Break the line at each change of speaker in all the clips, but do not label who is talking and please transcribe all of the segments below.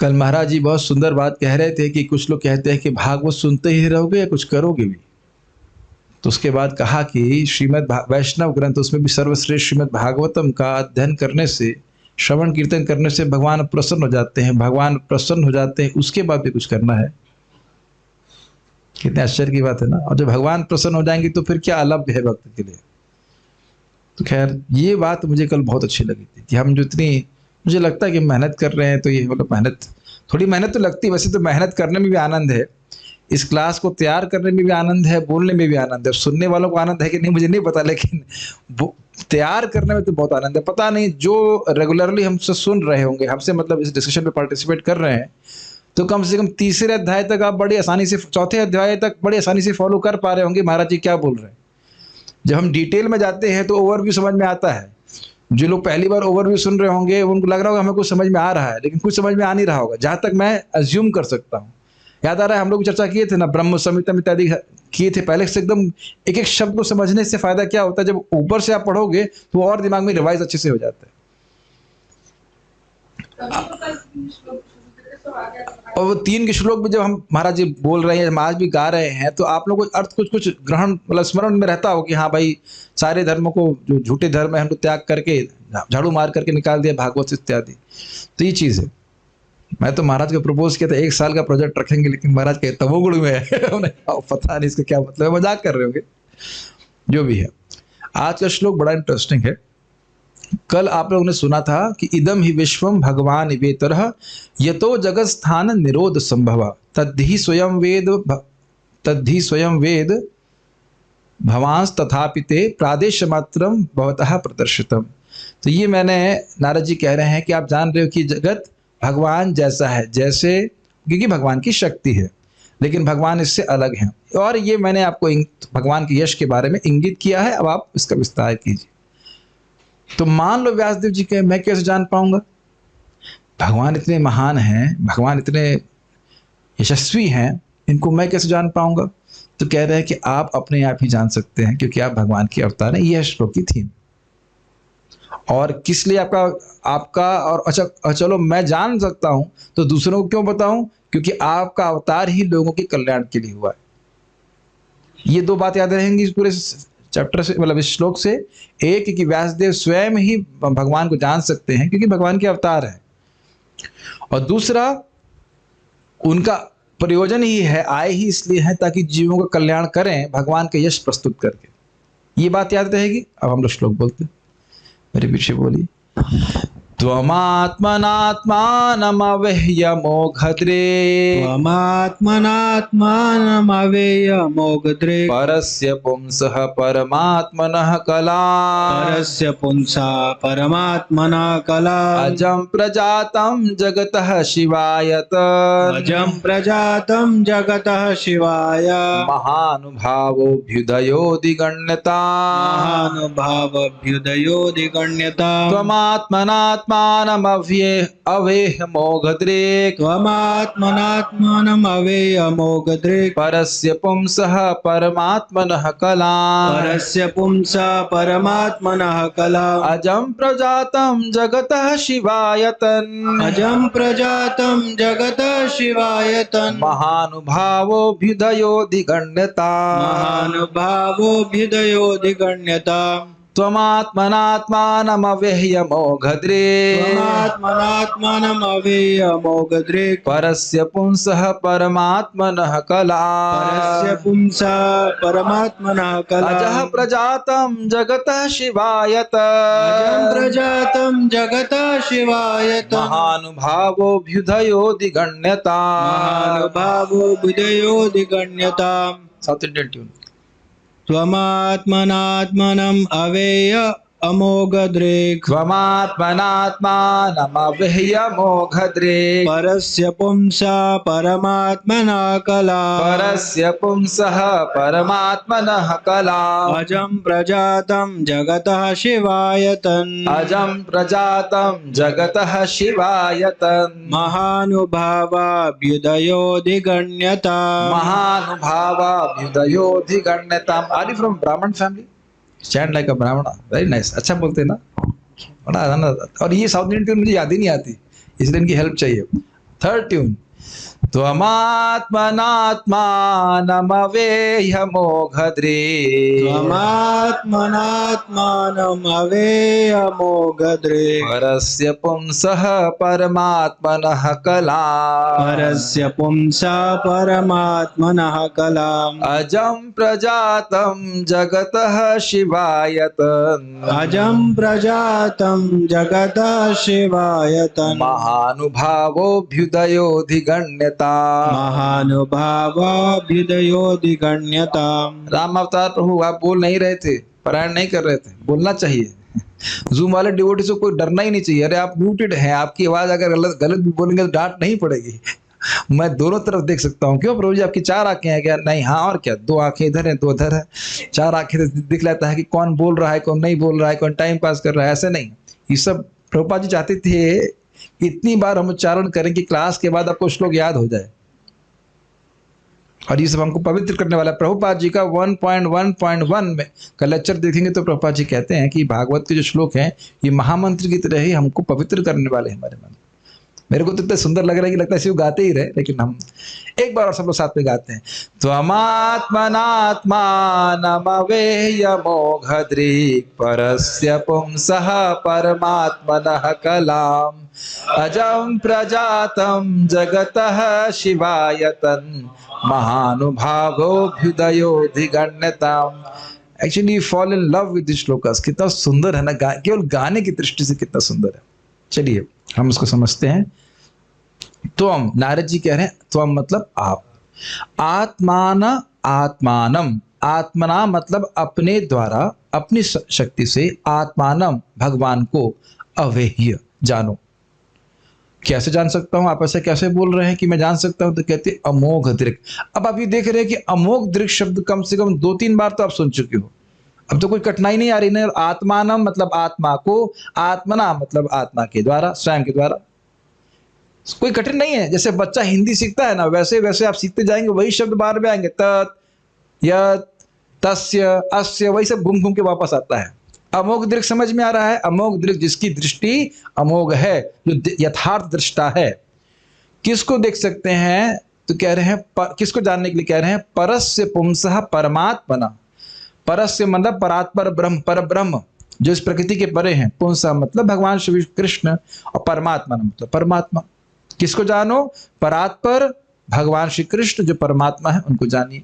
कल महाराज जी बहुत सुंदर बात कह रहे थे कि कुछ लोग कहते हैं कि भागवत सुनते ही रहोगे या कुछ करोगे भी। तो उसके बाद कहा कि वैष्णव ग्रंथ, उसमें भी सर्वश्रेष्ठ श्रीमद् भागवतम का अध्ययन करने से, श्रवण कीर्तन करने से भगवान प्रसन्न हो जाते हैं। भगवान प्रसन्न हो जाते हैं उसके बाद भी कुछ करना है। कितने आश्चर्य की बात है ना। और जब भगवान प्रसन्न हो जाएंगे तो फिर क्या अलभ्य है भक्त के लिए। तो खैर ये बात मुझे कल बहुत अच्छी लगी थी कि हम जो इतनी, मुझे लगता है कि मेहनत कर रहे हैं, तो ये मतलब मेहनत, थोड़ी मेहनत तो लगती है। वैसे तो मेहनत करने में भी आनंद है, इस क्लास को तैयार करने में भी आनंद है, बोलने में भी आनंद है। सुनने वालों को आनंद है कि नहीं मुझे नहीं पता, लेकिन तैयार करने में तो बहुत आनंद है। पता नहीं जो रेगुलरली हमसे सुन रहे होंगे, हमसे मतलब इस डिस्कशन में पार्टिसिपेट कर रहे हैं, तो कम से कम तीसरे अध्याय तक आप बड़ी आसानी से, चौथे अध्याय तक बड़ी आसानी से फॉलो कर पा रहे होंगे महाराज जी क्या बोल रहे हैं। जब हम डिटेल में जाते हैं तो ओवरव्यू समझ में आता है। जो लोग पहली बार ओवरव्यू सुन रहे होंगे उनको लग रहा होगा हमें कुछ समझ में आ रहा है, लेकिन कुछ समझ में आ नहीं रहा होगा, जहाँ तक मैं अज्यूम कर सकता हूँ। याद आ रहा है हम लोग चर्चा किए थे ना, ब्रह्म संहिता इत्यादि किए थे पहले से। एकदम एक एक शब्द को समझने से फायदा क्या होता है, जब ऊपर से आप पढ़ोगे तो और दिमाग में रिवाइज अच्छे से हो जाता है। और वो 3 के श्लोक भी जब हम महाराज जी बोल रहे हैं, हम आज भी गा रहे हैं, तो आप लोगों को अर्थ कुछ कुछ ग्रहण मतलब स्मरण में रहता हो कि हाँ भाई सारे धर्मों को, जो झूठे धर्म है हम लोग त्याग करके झाड़ू मार करके निकाल दिया भागवत इत्यादि। तो ये चीज़ है। मैं तो महाराज को प्रपोज किया था 1 साल का प्रोजेक्ट रखेंगे, लेकिन महाराज के तमोगुण में है पता नहीं इसका क्या मतलब है, मजाक कर रहे होंगे। जो भी है, आज का श्लोक बड़ा इंटरेस्टिंग है। कल आप लोगों ने सुना था कि इदम ही विश्वम भगवान वेतरः यतो जगत स्थान निरोध संभव तद्धि स्वयं वेद भवांस तथापिते प्रादेश मात्रम भवतः प्रदर्शितम। तो ये मैंने, नारद जी कह रहे हैं कि आप जान रहे हो कि जगत भगवान जैसा है, जैसे, क्योंकि भगवान की शक्ति है, लेकिन भगवान इससे अलग हैं। और ये मैंने आपको भगवान के यश के बारे में इंगित किया है। अब आप इसका विस्तार कीजिए। तो मान लो व्यासदेव जी कहे मैं कैसे जान पाऊंगा, भगवान इतने महान हैं, भगवान इतने यशस्वी हैं, इनको मैं कैसे जान पाऊंगा। तो कह रहे हैं कि आप अपने आप ही जान सकते हैं, क्योंकि आप भगवान के अवतार हैं। यह श्लोक की थीम। और किस लिए आपका और अच्छा चलो मैं जान सकता हूं तो दूसरों को क्यों बताऊं, क्योंकि आपका अवतार ही लोगों के कल्याण के लिए हुआ है। ये 2 बात याद रहेंगी इस पूरे चैप्टर से, मतलब इस श्लोक से। एक कि व्यासदेव स्वयं ही भगवान को जान सकते हैं क्योंकि भगवान के अवतार है, और दूसरा उनका प्रयोजन ही है, आए ही इसलिए है ताकि जीवों का कल्याण करें भगवान के यश प्रस्तुत करके। ये बात याद रहेगी। अब हम लोग श्लोक बोलते हैं, मेरे पीछे बोलिए। त्वमात्मनात्मानमवेह्यमोघद्रे
त्वमात्मनात्मानमवेह्यमोघद्रे
परस्य पुंसः परमात्मनः कला
परस्य पुंसा परमात्मनः कला
अजं प्रजातं जगतः शिवायत
अजं प्रजातं जगतः शिवाय
महानुभावोऽभ्युदयोऽधिगण्यता
महानुभावभ्युदयोऽधिगण्यता
त्वमात्मनात्मानमवेह्यमोघद्रे
त्वमात्मनात्मानमवेह्यमोघद्रे
परस्य पुंसः परमात्मनः कला
परस्य पुंसा परमात्मनः कला
अजं प्रजातं जगतः शिवायतन्
अजं प्रजातं जगतः शिवायतन्
महानुभावोऽभ्युदयोऽधिगण्यता
महानुभावोऽभ्युदयोऽधिगण्यता
त्वमात्मनात्मानमवेह्यमोघद्रे
त्वमात्मनात्मानमवेह्यमोघद्रे
परस्य पुंसः परमात्मनः कला
परस्य पुंसा परमात्मनः कला
अजः प्रजातं जगतः शिवायत
अजं प्रजातं जगतः शिवायत
महानुभावोऽभ्युदयोऽधिगण्यता
महानुभावोऽभ्युदयोऽधिगण्यता।
South Indian tune.
त्वमात्मनात्मानम् अवेय अमोघद्रे
त्वमात्मनात्मानमवेह्यमोघद्रे
परस्य पुंसा परमात्मनः कला
परस्य पुंसः परमात्मनः कला
अजं प्रजातं जगतः शिवायतन्
अजं प्रजातं जगतः शिवायतन्
महानुभावाभ्युदयोऽधिगण्यता
महानुभावाभ्युदयोऽधिगण्यता। आर यू फ्रॉम ब्राह्मण फैमिली? स्टैंड लाइक अ ब्राह्मण। Very nice. अच्छा बोलते हैं ना, बड़ा आनंद आता है। और ये साउथ इंडियन ट्यून मुझे याद ही नहीं आती, इसलिए इनकी हेल्प चाहिए। Third tune. त्वमात्मनात्मानमवेह्यमोघद्रे
त्वमात्मनात्मानमवेयमोघद्रे
परस्य पुंसः परमात्मनः कलाम्
परस्य पुंसा परमात्मनः कलाम्
अजं प्रजातं जगतः शिवायतन्
अजं प्रजातं जगतः शिवायतन्
महानुभावोऽभ्युदयोऽधिगण्यता
महानुभावाभ्युदयोऽधिगण्यताम्।
राम अवतार प्रभु आप बोल नहीं रहे थे, पारायण नहीं कर रहे थे, बोलना चाहिए। जूम वाले डिवोटी से कोई डरना ही नहीं चाहिए। अरे आप म्यूटेड हैं, आपकी आवाज अगर गलत गलत भी बोलेंगे तो डांट नहीं पड़ेगी। मैं दोनों तरफ देख सकता हूँ। क्यों प्रभु जी आपकी 4 आंखें हैं क्या? नहीं। हाँ और क्या, 2 आंखें इधर है 2 उधर है। 4 आंखें से दिख लेता है कि कौन बोल रहा है कौन नहीं बोल रहा है, कौन टाइम पास कर रहा है। ऐसे नहीं, ये सब प्रभुपाद जी चाहते थे कि इतनी बार हम उच्चारण करें कि क्लास के बाद आपको श्लोक याद हो जाए। और ये सब हमको पवित्र करने वाला है। प्रभुपाद जी का 1.1.1 में का लेक्चर देखेंगे तो प्रभुपाद जी कहते हैं कि भागवत के जो श्लोक हैं ये महामंत्र की तरह ही हमको पवित्र करने वाले हैं हमारे मन। मेरे को तो इतना सुंदर लग रहा है कि लगता है सिर्फ गाते ही रहे, लेकिन हम एक बार और सब लोग साथ में गाते हैं। त्वमात्मनात्मानमवेह्यमोघद्रिक् परस्य पुंसः परमात्मनः कलाम् अजं प्रजातं जगतः शिवायतन् महानुभावोऽभ्युदयोऽधिगण्यताम्। Actually fall in love with this shlokas. कितना सुंदर है ना, केवल गाने की दृष्टि से कितना सुंदर है। चलिए हम इसको समझते हैं। त्वम, नारद जी कह रहे हैं त्वम मतलब आप, आत्मान आत्मानम, आत्मना मतलब अपने द्वारा अपनी शक्ति से, आत्मानम भगवान को, अवेह्य जानो। कैसे जान सकता हूं? आप ऐसे कैसे बोल रहे हैं कि मैं जान सकता हूं? तो कहते अमोघ दृक्। अब आप ये देख रहे हैं कि अमोघ दृक् शब्द कम से कम 2-3 बार तो आप सुन चुके हो, अब तो कोई कठिनाई नहीं आ रही ना। आत्मानम मतलब आत्मा को, आत्मना मतलब आत्मा के द्वारा, स्वयं के द्वारा। कोई कठिन नहीं है। जैसे बच्चा हिंदी सीखता है ना, वैसे वैसे आप सीखते जाएंगे, वही शब्द बार में आएंगे। तत्, यत्, तस्य, अस्य, वही सब घूम घूम के वापस आता है। अमोघ दृक् समझ में आ रहा है? अमोघ दृक् जिसकी दृष्टि अमोघ है, जो यथार्थ दृष्टा है। किसको देख सकते हैं? तो कह रहे हैं किसको जानने के लिए कह रहे हैं? परस्य पुंसः परमात्मना। परस्य मतलब परात्पर ब्रह्म, पर ब्रह्म जो इस प्रकृति के परे हैं। पुंसः मतलब भगवान श्री कृष्ण, और परमात्मा मतलब परमात्मा। किसको जानो? परात्पर भगवान श्री कृष्ण जो परमात्मा है उनको जानिए।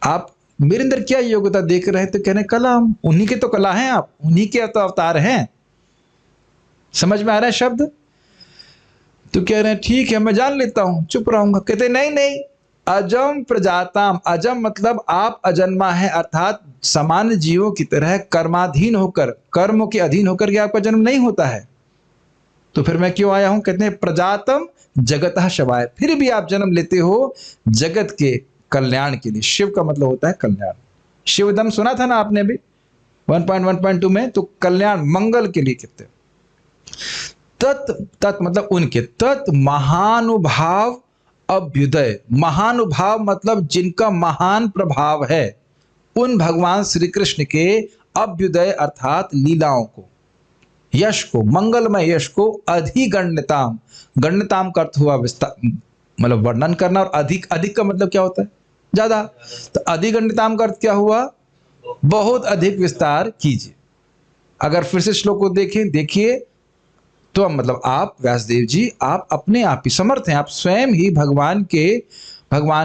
आप मेरे अंदर क्या योग्यता देख रहे हैं? तो कहने कला, हम उन्हीं के तो कला हैं, आप उन्हीं के तो अवतार हैं। समझ में आ रहा है शब्द? तो कह रहे हैं ठीक है मैं जान लेता हूं, चुप रहूंगा। कहते नहीं नहीं, अजम प्रजाताम, अजम मतलब आप अजन्मा है, अर्थात सामान्य जीवों की तरह कर्माधीन होकर, कर्मों के अधीन होकर के आपका जन्म नहीं होता है। तो फिर मैं क्यों आया हूं? कहते हैं प्रजातम जगतः शिवाय, फिर भी आप जन्म लेते हो जगत के कल्याण के लिए। शिव का मतलब होता है कल्याण। शिवदम सुना था ना आपने भी 1.1.2 में, तो कल्याण मंगल के लिए कहते हैं। तत्, तत् मतलब उनके, तत् महानुभाव अभ्युदय, महानुभाव मतलब जिनका महान प्रभाव है, उन भगवान श्री कृष्ण के अभ्युदय अर्थात लीलाओं को, यश को, मंगलमय यश को, अधिगण्यताम, गण्यताम का अर्थ हुआ विस्तार, मतलब वर्णन करना, और अधिक, अधिक का मतलब क्या होता है? ज्यादा। तो अधिगण्यताम का अर्थ क्या हुआ? बहुत अधिक विस्तार कीजिए। अगर फिर से श्लोक को देखें, देखिए तो मतलब आप व्यासदेव जी, आप अपने आप ही समर्थ हैं, आप स्वयं ही भगवान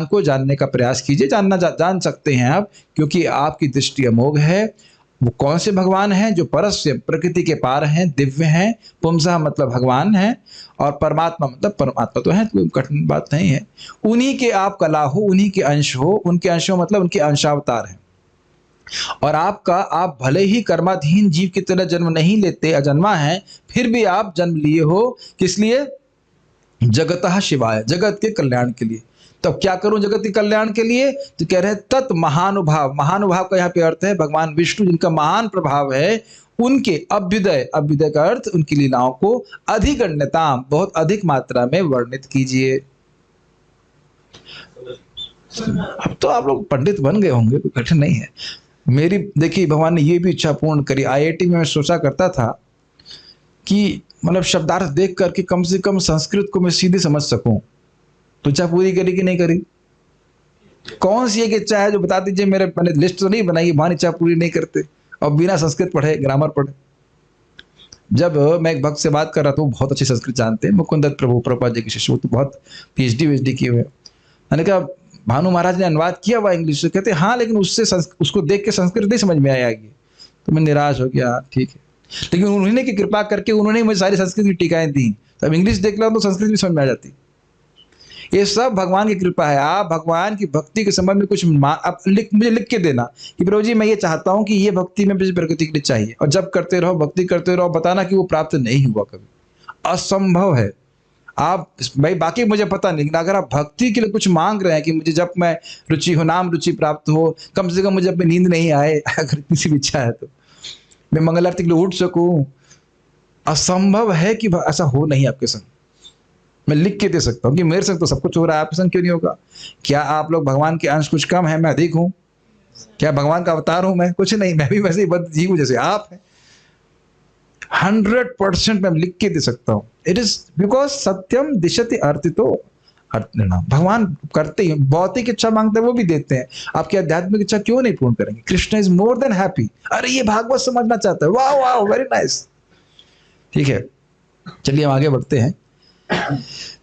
को जानने का प्रयास कीजिए। जान सकते हैं आप, क्योंकि आपकी दृष्टि अमोघ है। वो कौन से भगवान हैं? जो परस्य, प्रकृति के पार हैं, दिव्य हैं। पुंसः मतलब भगवान हैं, और परमात्मा मतलब परमात्मा तो है, कोई कठिन बात नहीं है। उन्हीं के आप कला हो, उन्हीं के अंश हो। उनके अंश हो मतलब उनके अंशावतार हैं। और आप भले ही कर्माधीन जीव की तरह जन्म नहीं लेते, अजन्मा है, फिर भी आप जन्म लिए हो किस लिए? जगतः शिवाय, जगत के कल्याण के लिए। तब क्या करूं जगत के कल्याण के लिए? तो कह रहे हैं तत् महानुभाव, महानुभाव का यहाँ पे अर्थ है भगवान विष्णु जिनका महान प्रभाव है, उनके अभ्युदय, अभ्युदय का अर्थ उनकी लीलाओं को अधिगण्यताम, बहुत अधिक मात्रा में वर्णित कीजिए। अब तो आप लोग पंडित बन गए होंगे, कोई कठिन नहीं है। मेरी देखिए भगवान ने ये भी इच्छा पूर्ण करी। IIT में मैं सोचा करता था कि मतलब शब्दार्थ देख करके कम से कम संस्कृत को मैं सीधे समझ सकूं, तो इच्छा पूरी करी कि नहीं करी? कौन सी एक इच्छा है जो बता दीजिए, मैंने लिस्ट तो नहीं बनाई, वहां इच्छा पूरी नहीं करते और बिना संस्कृत पढ़े, ग्रामर पढ़े। जब मैं एक भक्त से बात कर रहा था, वो बहुत अच्छी संस्कृत जानते हैं, मुकुंद दत्त प्रभु, प्रभुपाद जी के शिष्य, वो तो बहुत PhD किए हुए हैं। मैंने कहा भानु महाराज ने अनुवाद किया हुआ इंग्लिश से, कहते हाँ लेकिन उसको देख के संस्कृत नहीं समझ में आएगी। तो मैं निराश हो गया, ठीक है, लेकिन उन्होंने की कृपा करके उन्होंने मुझे सारी संस्कृत की टीकाएं दी, तो अब इंग्लिश देख लो तो संस्कृत भी समझ में आ जाती। ये सब भगवान की कृपा है। आप भगवान की भक्ति के संबंध में कुछ आप मुझे लिख के देना कि प्रभु जी मैं ये चाहता हूँ कि ये भक्ति में मुझे प्रगति के लिए चाहिए, और जब करते रहो, भक्ति करते रहो, बताना कि वो प्राप्त नहीं हुआ कभी, असंभव है। आप भाई बाकी मुझे पता नहीं, लेकिन अगर आप भक्ति के लिए कुछ मांग रहे हैं कि मुझे जब मैं रुचि हो, नाम रुचि प्राप्त हो, कम से कम मुझे अपनी नींद नहीं आए, अगर किसी भी इच्छा है तो मैं मंगल आरती के लिए उठ सकूं, असंभव है कि ऐसा हो नहीं आपके संग। मैं लिख के दे सकता हूँ कि मेरे संग तो सब कुछ हो रहा है, आपके संग क्यों नहीं होगा? क्या आप लोग भगवान के अंश कुछ कम है, मैं अधिक हूँ? क्या भगवान का अवतार हूं मैं? कुछ नहीं, मैं भी वैसे ही बद्ध जीव हूं जैसे आप हैं। 100% मैं लिख के दे सकता हूँ। इट इज बिकॉज सत्यम दिशति अर्थितो अर्थिनाम। भगवान करते ही, भौतिक इच्छा मांगते हैं वो भी देते हैं, आपकी आध्यात्मिक इच्छा क्यों नहीं पूर्ण करेंगे? Krishna is more than happy. अरे ये भागवत समझना चाहता है, वाह वाह, वेरी नाइस। ठीक है, चलिए हम आगे बढ़ते हैं।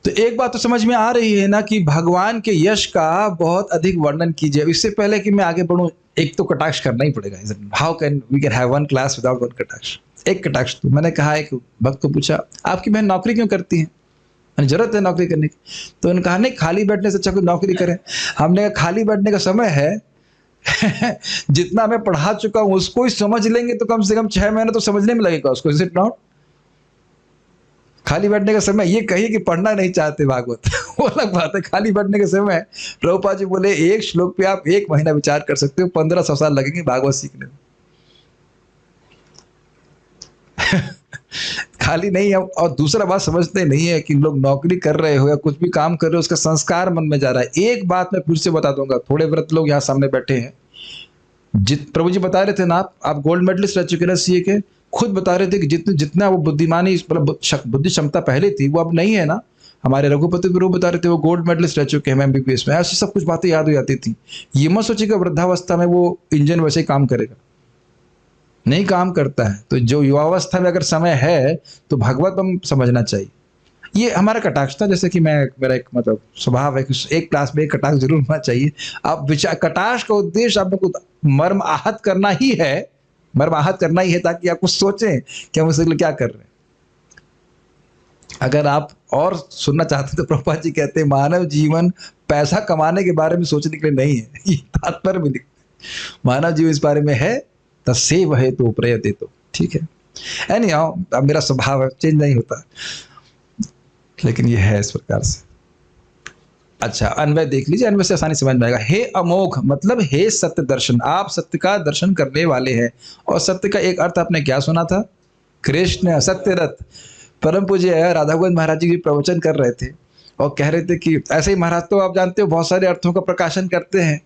तो एक बात तो समझ में आ रही है ना कि भगवान के यश का बहुत अधिक वर्णन कीजिए। इससे पहले कि मैं आगे बढ़ूं, एक तो कटाक्ष करना ही पड़ेगा। How can we can have one class without one कटाक्ष? एक कटाक्ष तो मैंने कहा, एक भक्त को पूछा आपकी बहन नौकरी क्यों करती है, जरूरत है नौकरी करने की? तो उन्होंने कहा नहीं, खाली बैठने से अच्छा कोई नौकरी करें। हमने कहा खाली बैठने का समय है जितना मैं पढ़ा चुका हूं उसको ही समझ लेंगे तो कम से कम 6 महीने तो समझने में लगेगा उसको। Is it not? खाली बैठने का समय, ये कहिए कि पढ़ना नहीं चाहते भागवत वो अलग बात है। खाली बैठने के समय प्रभुपाद जी बोले एक श्लोक पे आप 1 महीना विचार कर सकते हो, 1500 साल लगेंगे भागवत सीखने में खाली नहीं है। और दूसरा बात समझते नहीं है कि लोग नौकरी कर रहे हो या कुछ भी काम कर रहे हो, उसका संस्कार मन में जा रहा है। एक बात मैं फिर से बता दूंगा, थोड़े व्रत लोग यहाँ सामने बैठे हैं, प्रभु जी बता रहे थे ना, आप गोल्ड मेडलिस्ट रह चुके ना सीए के, खुद बता रहे थे कि जितना वो बुद्धिमानी, बुद्धि क्षमता पहले थी वो अब नहीं है ना। हमारे रघुपति गुरु बता रहे थे वो गोल्ड मेडलिस्ट रह चुके हैं MBBS में। ऐसी सब कुछ बातें याद हो जाती थी। ये मत सोचिएगा वृद्धावस्था में वो इंजन वैसे ही काम करेगा, नहीं काम करता है। तो जो युवावस्था में अगर समय है तो भागवतम समझना चाहिए। ये हमारा कटाक्ष था, जैसे कि मेरा एक मतलब स्वभाव है कि एक क्लास में एक कटाक्ष जरूर होना चाहिए। आप विचार, कटाक्ष का उद्देश्य आपको मर्म आहत करना ही है, मर्म आहत करना ही है, ताकि आप कुछ सोचें कि हम उसके लिए क्या कर रहे हैं। अगर आप और सुनना चाहते तो प्रभुपाद जी कहते हैं मानव जीवन पैसा कमाने के बारे में सोचने के लिए नहीं है, ये तात्पर्य में लिखते हैं। मानव जीवन इस बारे में है, तस्सेव है तो प्रयते तो, ठीक है। एनीहाउ, अब मेरा स्वभाव है, चेंज नहीं होता, लेकिन ये है इस प्रकार से। अच्छा, अन्वय देख लीजिए, अन्वय से आसानी समझ में आएगा। हे अमोघ मतलब हे सत्य दर्शन, आप सत्य का दर्शन करने वाले हैं। और सत्य का एक अर्थ आपने क्या सुना था? कृष्ण सत्य रथ। परम पूज्य राधा गोविंद महाराज जी प्रवचन कर रहे थे और कह रहे थे कि ऐसे ही महाराज तो आप जानते हो बहुत सारे अर्थों का प्रकाशन करते हैं।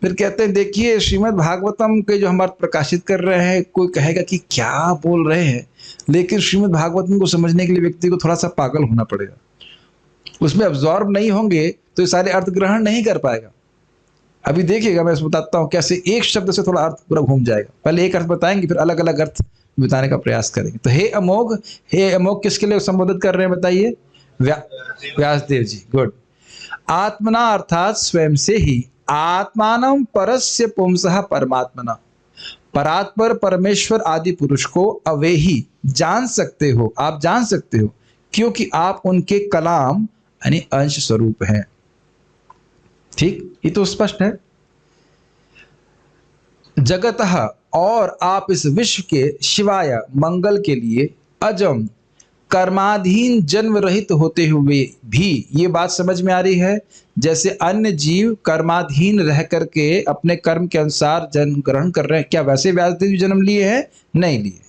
फिर कहते हैं देखिए श्रीमद् भागवतम के जो हम अर्थ प्रकाशित कर रहे हैं, कोई कहेगा कि क्या बोल रहे हैं, लेकिन श्रीमद् भागवतम को समझने के लिए व्यक्ति को थोड़ा सा पागल होना पड़ेगा। उसमें अब्जॉर्ब नहीं होंगे तो ये सारे अर्थ ग्रहण नहीं कर पाएगा। अभी देखिएगा, मैं बताता हूँ कैसे एक शब्द से थोड़ा अर्थ पूरा घूम जाएगा। पहले एक अर्थ बताएंगे, फिर अलग अलग अर्थ बताने का प्रयास करेंगे। तो हे अमोघ किसके लिए संबोधित कर रहे हैं बताइए? व्यासदेव जी। गुड। आत्मना अर्थात स्वयं से ही, आत्मानं परस्य पुंसः परमात्मना, परात्पर परमेश्वर आदि पुरुष को अवेही जान सकते हो, आप जान सकते हो क्योंकि आप उनके कलाम यानी अंश स्वरूप हैं। ठीक, ये तो स्पष्ट है। जगतः, और आप इस विश्व के शिवाय मंगल के लिए, अजम कर्माधीन जन्म रहित होते हुए भी, ये बात समझ में आ रही है, जैसे अन्य जीव कर्माधीन रह करके अपने कर्म के अनुसार जन्म ग्रहण कर रहे हैं, क्या वैसे व्यासदेव जी जन्म लिए हैं? नहीं लिए।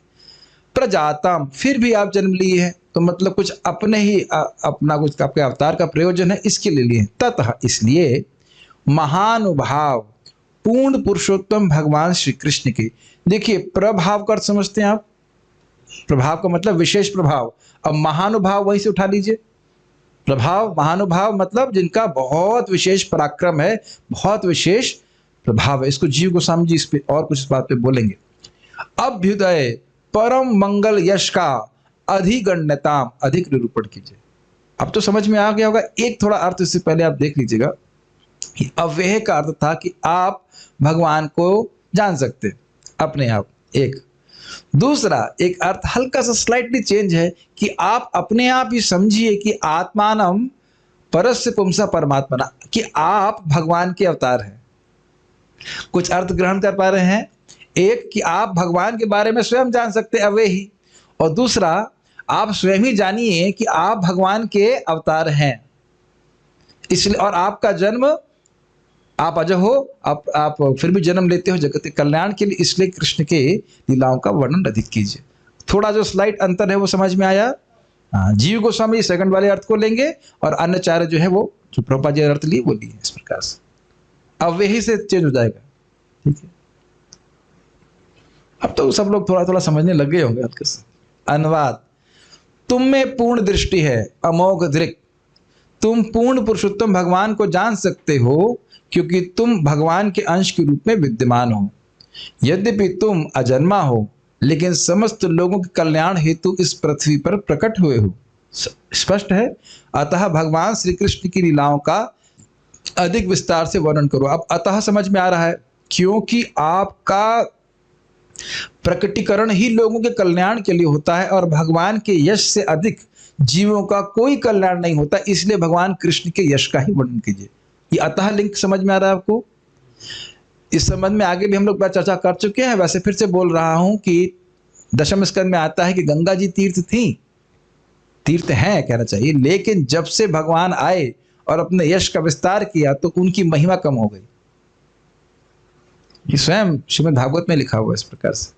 प्रजातम, फिर भी आप जन्म लिए हैं, तो मतलब कुछ अपने ही अपना कुछ आपके अवतार का प्रयोजन है, इसके लिए लिए। ततः, इसलिए महानुभाव पूर्ण पुरुषोत्तम भगवान श्री कृष्ण के, देखिए प्रभाव का अर्थ समझते हैं आप? प्रभाव का मतलब विशेष प्रभाव। अब महानुभाव वहीं से उठा लीजिए। प्रभाव, महानुभाव मतलब जिनका बहुत विशेष पराक्रम है, बहुत विशेष प्रभाव है। इसको जीव गोस्वामी जी इस पे और कुछ इस बात पे बोलेंगे। अभ्युदय परम मंगल यश का अधिगण्यताम, अधिक निरूपण कीजिए। अब तो समझ में आ गया होगा। एक थोड़ा अर्थ इससे पहले आप देख लीजिएगा कि अव्यय का अर्थ था कि आप भगवान को जान सकते अपने आप, एक। दूसरा एक अर्थ हल्का सा स्लाइटली चेंज है कि आप अपने आप ही समझिए कि आत्मानम परस्य पुंसा परमात्मना, कि आप भगवान के अवतार हैं। कुछ अर्थ ग्रहण कर पा रहे हैं? एक कि आप भगवान के बारे में स्वयं जान सकते अव्यय ही, और दूसरा आप स्वयं ही जानिए कि आप भगवान के अवतार हैं। इसलिए, और आपका जन्म, आप अजय हो, आप फिर भी जन्म लेते हो जगत के कल्याण के लिए, इसलिए कृष्ण के लीलाओं का वर्णन अधिक कीजिए। थोड़ा जो स्लाइट अंतर है वो समझ में आया? हाँ, जीव गोस्वामी सेकंड वाले अर्थ को लेंगे और अन्य चार जो है वो जो प्रभुपाद जी अर्थ लिए वो लिए इस प्रकार से। अब वही से चेंज हो जाएगा, ठीक है। अब तो सब लोग थोड़ा थोड़ा समझने लग गए होंगे हल्के से। अनुवाद। तुम में पूर्ण दृष्टि है, अमोघ दृक्। तुम पूर्ण पुरुषोत्तम भगवान को जान सकते हो क्योंकि तुम भगवान के अंश के रूप में विद्यमान हो। यद्यपि तुम अजन्मा हो, लेकिन समस्त लोगों के कल्याण हेतु इस पृथ्वी पर प्रकट हुए हो। स्पष्ट है। अतः भगवान श्री कृष्ण की लीलाओं का अधिक विस्तार से वर्णन करो। अब अतः समझ में आ रहा है, क्योंकि आपका प्रकटीकरण ही लोगों के कल्याण के लिए होता है और भगवान के यश से अधिक जीवों का कोई कल्याण नहीं होता, इसलिए भगवान कृष्ण के यश का ही वर्णन कीजिए। ये अतः लिंक समझ में आ रहा है आपको? इस संबंध में आगे भी हम लोग चर्चा कर चुके हैं। वैसे फिर से बोल रहा हूं कि दशम स्कंद में आता है कि गंगा जी तीर्थ थी, तीर्थ हैं कहना चाहिए, लेकिन जब से भगवान आए और अपने यश का विस्तार किया तो उनकी महिमा कम हो गई। ये स्वयं श्रीमद् भागवत में लिखा हुआ है इस प्रकार से।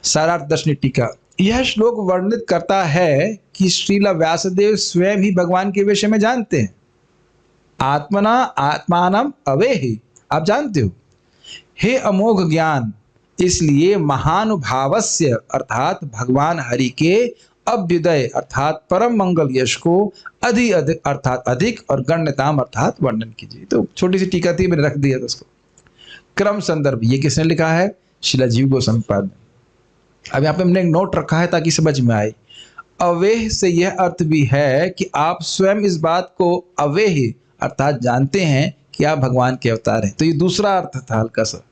सारार्थ दर्शनी टीका। यह श्लोक वर्णित करता है कि श्रील व्यासदेव स्वयं ही भगवान के विषय में जानते हैं। आत्मना आत्मानम अवेहि, आप जानते हो। हे अमोघ ज्ञान, इसलिए महानुभावस्य अर्थात भगवान हरि के अभ्युदय अर्थात परम मंगल यश को अधिक अर्थात अधिक और गण्यताम अर्थात वर्णन कीजिए। तो छोटी सी टीका थी, मैंने रख दिया था उसको। क्रम संदर्भ, ये किसने लिखा है? शिला जीव गोस्वामी पाद ने। अब यहाँ पे हमने एक नोट रखा है ताकि समझ में आए। अवेह से यह अर्थ भी है कि आप स्वयं इस बात को अवेह अर्थात जानते हैं कि आप भगवान के अवतार हैं। तो ये दूसरा अर्थ था हल्का सा।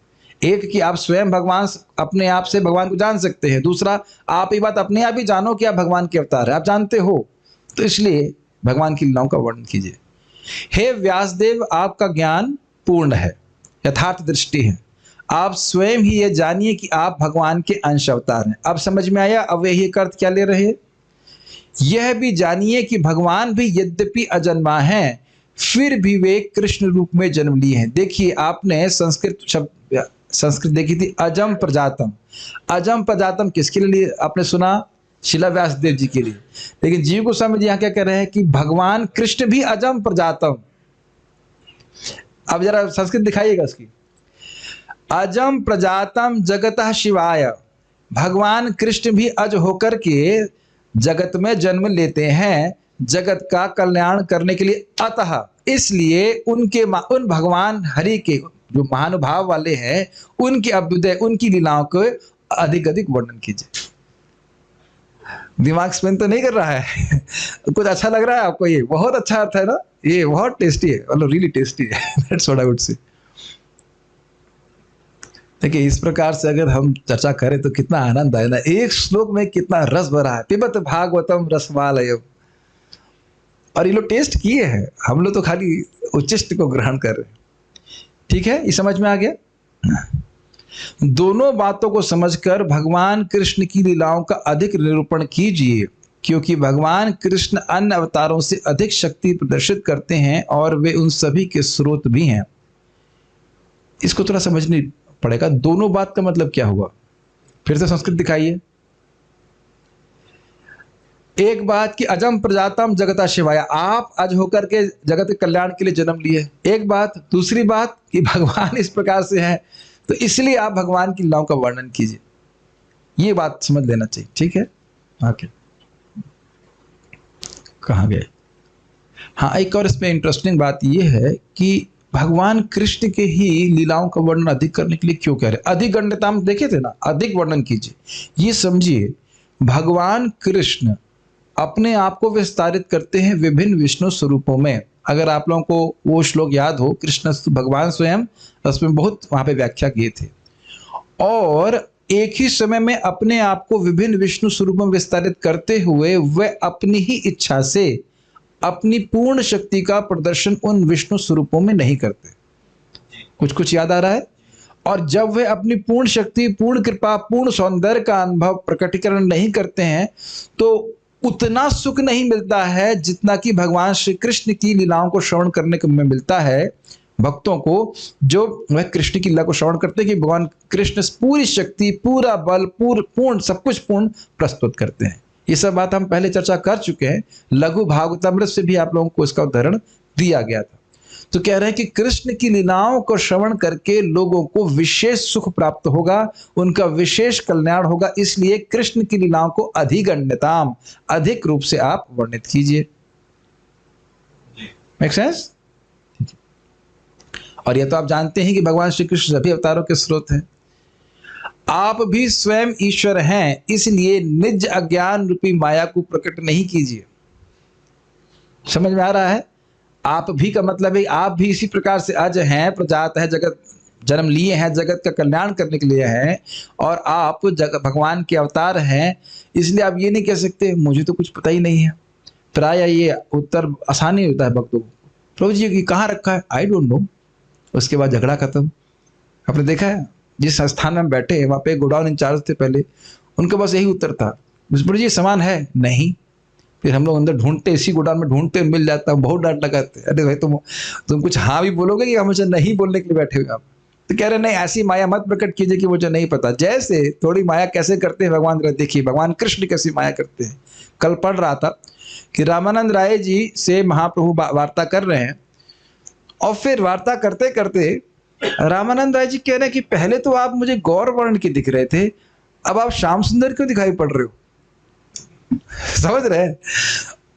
एक कि आप स्वयं भगवान अपने आप से भगवान को जान सकते हैं, दूसरा आप ये बात अपने आप ही जानो कि आप भगवान के अवतार हैं, आप जानते हो, तो इसलिए भगवान की लीलाओं का वर्णन कीजिए। हे व्यासदेव, आपका ज्ञान पूर्ण है, यथार्थ दृष्टि है। आप स्वयं ही ये जानिए कि आप भगवान के अंश अवतार हैं। अब समझ में आया अव्यय का अर्थ क्या ले रहे हैं? यह भी जानिए कि भगवान भी यद्यपि अजन्मा हैं, फिर भी वे कृष्ण रूप में जन्म लिए हैं। देखिए, आपने संस्कृत देखी थी, अजम प्रजातम। अजम प्रजातम किसके लिए आपने सुना? शिला व्यासदेव जी के लिए। लेकिन जीव गोस्वामी जी यहाँ क्या कह रहे हैं कि भगवान कृष्ण भी अजम प्रजातम। अब जरा संस्कृत दिखाइएगा उसकी। अजम प्रजातम जगतः शिवाय, भगवान कृष्ण भी अज होकर के जगत में जन्म लेते हैं जगत का कल्याण करने के लिए। अतः इसलिए उन भगवान हरि के जो महानुभाव वाले हैं, उनके अभ्युदय, उनकी लीलाओं को अधिक अधिक वर्णन कीजिए। दिमाग स्पेन तो नहीं कर रहा है? कुछ अच्छा लग रहा है आपको? ये बहुत अच्छा अर्थ है ना, ये बहुत टेस्टी है, मतलब रियली टेस्टी है। That's what I would say. देखिए, इस प्रकार से अगर हम चर्चा करें तो कितना आनंद आए ना। एक श्लोक में कितना रस भरा है। पिबत भागवतम रसमालयम। और ये लोग टेस्ट किए हैं, हम लोग तो खाली उच्चिष्ट को ग्रहण कर रहे हैं। ठीक है, ये समझ में आ गया। दोनों बातों को समझकर भगवान कृष्ण की लीलाओं का अधिक निरूपण कीजिए, क्योंकि भगवान कृष्ण अन्य अवतारों से अधिक शक्ति प्रदर्शित करते हैं और वे उन सभी के स्रोत भी हैं। इसको थोड़ा समझनी पड़ेगा। दोनों बात का मतलब क्या हुआ? फिर से संस्कृत दिखाइए। एक बात कि अजम प्रजातम जगता शिवाय, आप अज होकर के जगत के कल्याण के लिए जन्म लिए, एक बात। दूसरी बात कि भगवान इस प्रकार से हैं, तो इसलिए आप भगवान की लीलाओं का वर्णन कीजिए। ये बात समझ लेना चाहिए, ठीक है। ओके, कहाँ गए? हाँ, एक और इसमें इंटरेस्टिंग बात ये है कि भगवान कृष्ण के ही लीलाओं का वर्णन अधिक करने के लिए क्यों कह रहे? अधिक गण्यता हम देखे थे ना, अधिक वर्णन कीजिए। ये समझिए, भगवान कृष्ण अपने आप को विस्तारित करते हैं विभिन्न विष्णु स्वरूपों में। अगर आप लोगों को वो श्लोक याद हो, कृष्ण भगवान स्वयं उसमें बहुत वहां पे व्याख्या किए थे, और एक ही समय में अपने आप को विभिन्न विष्णु स्वरूपों में विस्तारित करते हुए वे अपनी ही इच्छा से अपनी पूर्ण शक्ति का प्रदर्शन उन विष्णु स्वरूपों में नहीं करते। कुछ कुछ याद आ रहा है? और जब वे अपनी पूर्ण शक्ति, पूर्ण कृपा, पूर्ण सौंदर्य का अनुभव प्रकटीकरण नहीं करते हैं, तो उतना सुख नहीं मिलता है जितना कि भगवान श्री कृष्ण की लीलाओं को श्रवण करने में मिलता है भक्तों को, जो वह कृष्ण की लीला को श्रवण करते हैं कि भगवान कृष्ण पूरी शक्ति, पूरा बल, पूर्ण सब कुछ पूर्ण प्रस्तुत करते हैं। ये सब बात हम पहले चर्चा कर चुके हैं, लघु भागवतामृत से भी आप लोगों को इसका उदाहरण दिया गया था। तो कह रहे हैं कि कृष्ण की लीलाओं को श्रवण करके लोगों को विशेष सुख प्राप्त होगा, उनका विशेष कल्याण होगा, इसलिए कृष्ण की लीलाओं को अधिगण्यताम, अधिक रूप से आप वर्णित कीजिए। Make sense? और यह तो आप जानते हैं कि भगवान श्री कृष्ण सभी अवतारों के स्रोत हैं। आप भी स्वयं ईश्वर हैं, इसलिए निज अज्ञान रूपी माया को प्रकट नहीं कीजिए। समझ में आ रहा है? आप भी का मतलब है आप भी इसी प्रकार से अज हैं, प्रजात है, जगत जन्म लिए हैं, जगत का कल्याण करने के लिए हैं, और आप भगवान के अवतार हैं, इसलिए आप ये नहीं कह सकते मुझे तो कुछ पता ही नहीं है। प्राय ये उत्तर आसानी होता है भक्तों को, प्रभु जी की कहाँ रखा है, आई डोंट नो। उसके बाद झगड़ा खत्म। आपने देखा है, जिस स्थान में हम बैठे हैं वहाँ पे गोडाउन इंचार्ज थे पहले, उनके पास यही उत्तर था, प्रभु जी सामान है नहीं। फिर हम लोग अंदर ढूंढते, इसी गोडाउन में ढूंढते, मिल जाता, बहुत डांट लगाते, अरे भाई तुम कुछ हाँ भी बोलोगे कि हमेशा नहीं बोलने के लिए बैठे हुए आप? तो कह रहे नहीं, ऐसी माया मत प्रकट कीजिए कि मुझे नहीं पता। जैसे थोड़ी माया कैसे करते हैं भगवान, देखिए भगवान कृष्ण कैसी माया करते हैं। कल पढ़ रहा था कि रामानंद राय जी से महाप्रभु वार्ता कर रहे हैं, और फिर वार्ता करते करते रामानंद राय जी कह रहे हैं कि पहले तो आप मुझे गौर वर्ण के दिख रहे थे, अब आप श्याम सुंदर क्यों दिखाई पड़ रहे हो? समझ रहे हैं?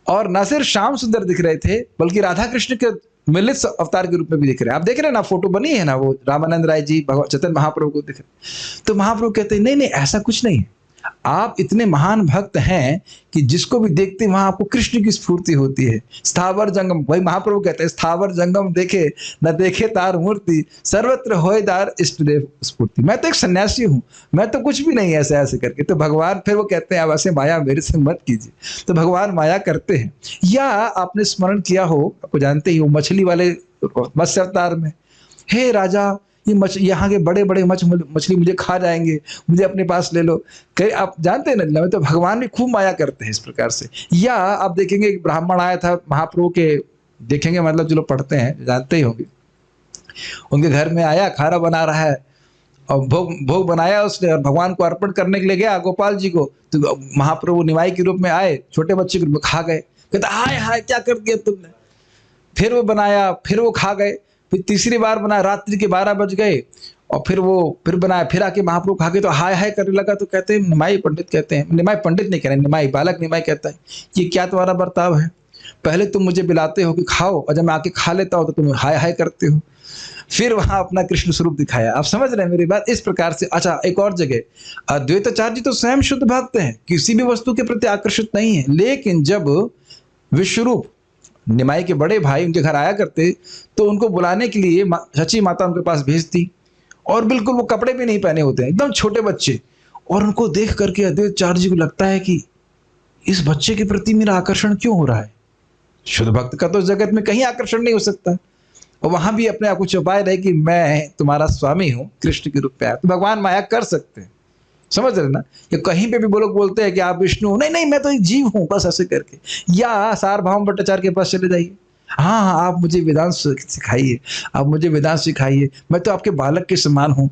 और न सिर्फ श्याम सुंदर दिख रहे थे, बल्कि राधा कृष्ण के मिलित अवतार के रूप में भी दिख रहे हैं। आप देख रहे हैं ना, फोटो बनी है ना, वो रामानंद राय जी चैतन्य महाप्रभु को दिख रहे। तो महाप्रभु कहते हैं नहीं नहीं, ऐसा कुछ नहीं है, आप इतने महान भक्त हैं कि जिसको भी देखते वहां आपको कृष्ण की स्फूर्ति होती है। स्थावर जंगम, वही महाप्रभु कहते हैं, स्थावर जंगम देखे न देखे तार मूर्ति, सर्वत्र होए दार इष्टदेव स्फूर्ति। मैं तो एक सन्यासी हूँ, मैं तो कुछ भी नहीं, ऐसे ऐसे करके। तो भगवान फिर वो कहते हैं, अब ऐसे माया मेरे से मत कीजिए। तो भगवान माया करते हैं। या आपने स्मरण किया हो, आपको जानते ही हो, मछली वाले मत्स्य अवतार में, हे राजा ये यहाँ के बड़े बड़े मछली मुझे खा जाएंगे, मुझे अपने पास ले लो। कई आप जानते हैं ना, तो भगवान भी खूब माया करते हैं इस प्रकार से। या आप देखेंगे एक ब्राह्मण आया था महाप्रभु के, देखेंगे मतलब जो लोग पढ़ते हैं जानते ही होंगे, उनके घर में आया, खाना बना रहा है, और भोग बनाया उसने, और भगवान को अर्पण करने के लिए गया गोपाल जी को। तो महाप्रभु निमाई के रूप में आए, छोटे बच्चे के रूप में खा गए। कहते हाय हाय क्या कर दिया तुमने। फिर वो बनाया, फिर वो खा गए। फिर तीसरी बार बनाया, रात्रि के 12 बज गए, और फिर बनाया, फिर आके महाप्रभु खा के तो हाय हाय करने लगा। तो कहते हैं, निमाई पंडित कहते हैं, निमाई पंडित नहीं कह रहे, निमाई बालक निमाई कहता है, ये क्या तुम्हारा बर्ताव है? पहले तुम मुझे बुलाते हो कि खाओ, और जब मैं आके खा लेता हूँ तो तुम हाय हाय करते हो। फिर वहां अपना कृष्ण स्वरूप दिखाया। आप समझ रहे हैं मेरी बात? इस प्रकार से। अच्छा, एक और जगह अद्वैताचार्य जी तो स्वयं शुद्ध भक्त हैं, किसी भी वस्तु के प्रति आकर्षित नहीं है, लेकिन जब विश्वरूप निमाई के बड़े भाई उनके घर आया करते, तो उनको बुलाने के लिए सची माता उनके पास भेजती, और बिल्कुल वो कपड़े भी नहीं पहने होते हैं, एकदम छोटे बच्चे। और उनको देख करके अद्वैताचार्य जी को लगता है कि इस बच्चे के प्रति मेरा आकर्षण क्यों हो रहा है? शुद्ध भक्त का तो जगत में कहीं आकर्षण नहीं हो सकता। और वहां भी अपने आप को छुपाए रहे कि मैं तुम्हारा स्वामी हूं, कृष्ण के रूप में आया। तो भगवान माया कर सकते हैं, समझ रहे ना? या कहीं पे भी वो लोग बोलते हैं कि आप विष्णु, नहीं नहीं मैं तो एक जीव हूं, बस ऐसे करके। या सार्वभौम भट्टाचार्य के पास चले जाइए, हाँ हाँ आप मुझे वेदांत सिखाइए, आप मुझे वेदांत सिखाइए, मैं तो आपके बालक के समान हूँ,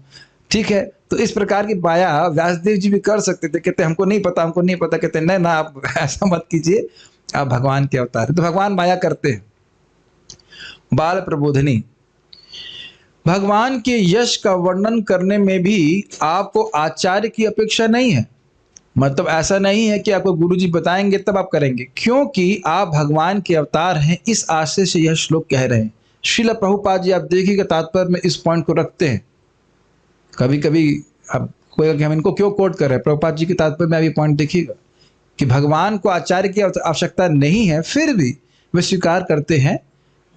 ठीक है। तो इस प्रकार की माया व्यासदेव जी भी कर सकते थे। कहते हमको नहीं पता, हमको नहीं पता। कहते नहीं ना, आप ऐसा मत कीजिए, आप भगवान के अवतार है। तो भगवान माया करते हैं। बाल प्रबोधनी, भगवान के यश का वर्णन करने में भी आपको आचार्य की अपेक्षा नहीं है। मतलब ऐसा नहीं है कि आपको गुरुजी बताएंगे तब आप करेंगे, क्योंकि आप भगवान के अवतार हैं, इस आशय से यह श्लोक कह रहे हैं। श्रील प्रभुपाद जी आप देखिएगा तात्पर्य में इस पॉइंट को रखते हैं। कभी कभी अब कोई कि हम इनको क्यों कोट कर रहे हैं, प्रभुपाद जी के तात्पर्य में अभी पॉइंट देखिएगा कि भगवान को आचार्य की आवश्यकता नहीं है, फिर भी वे स्वीकार करते हैं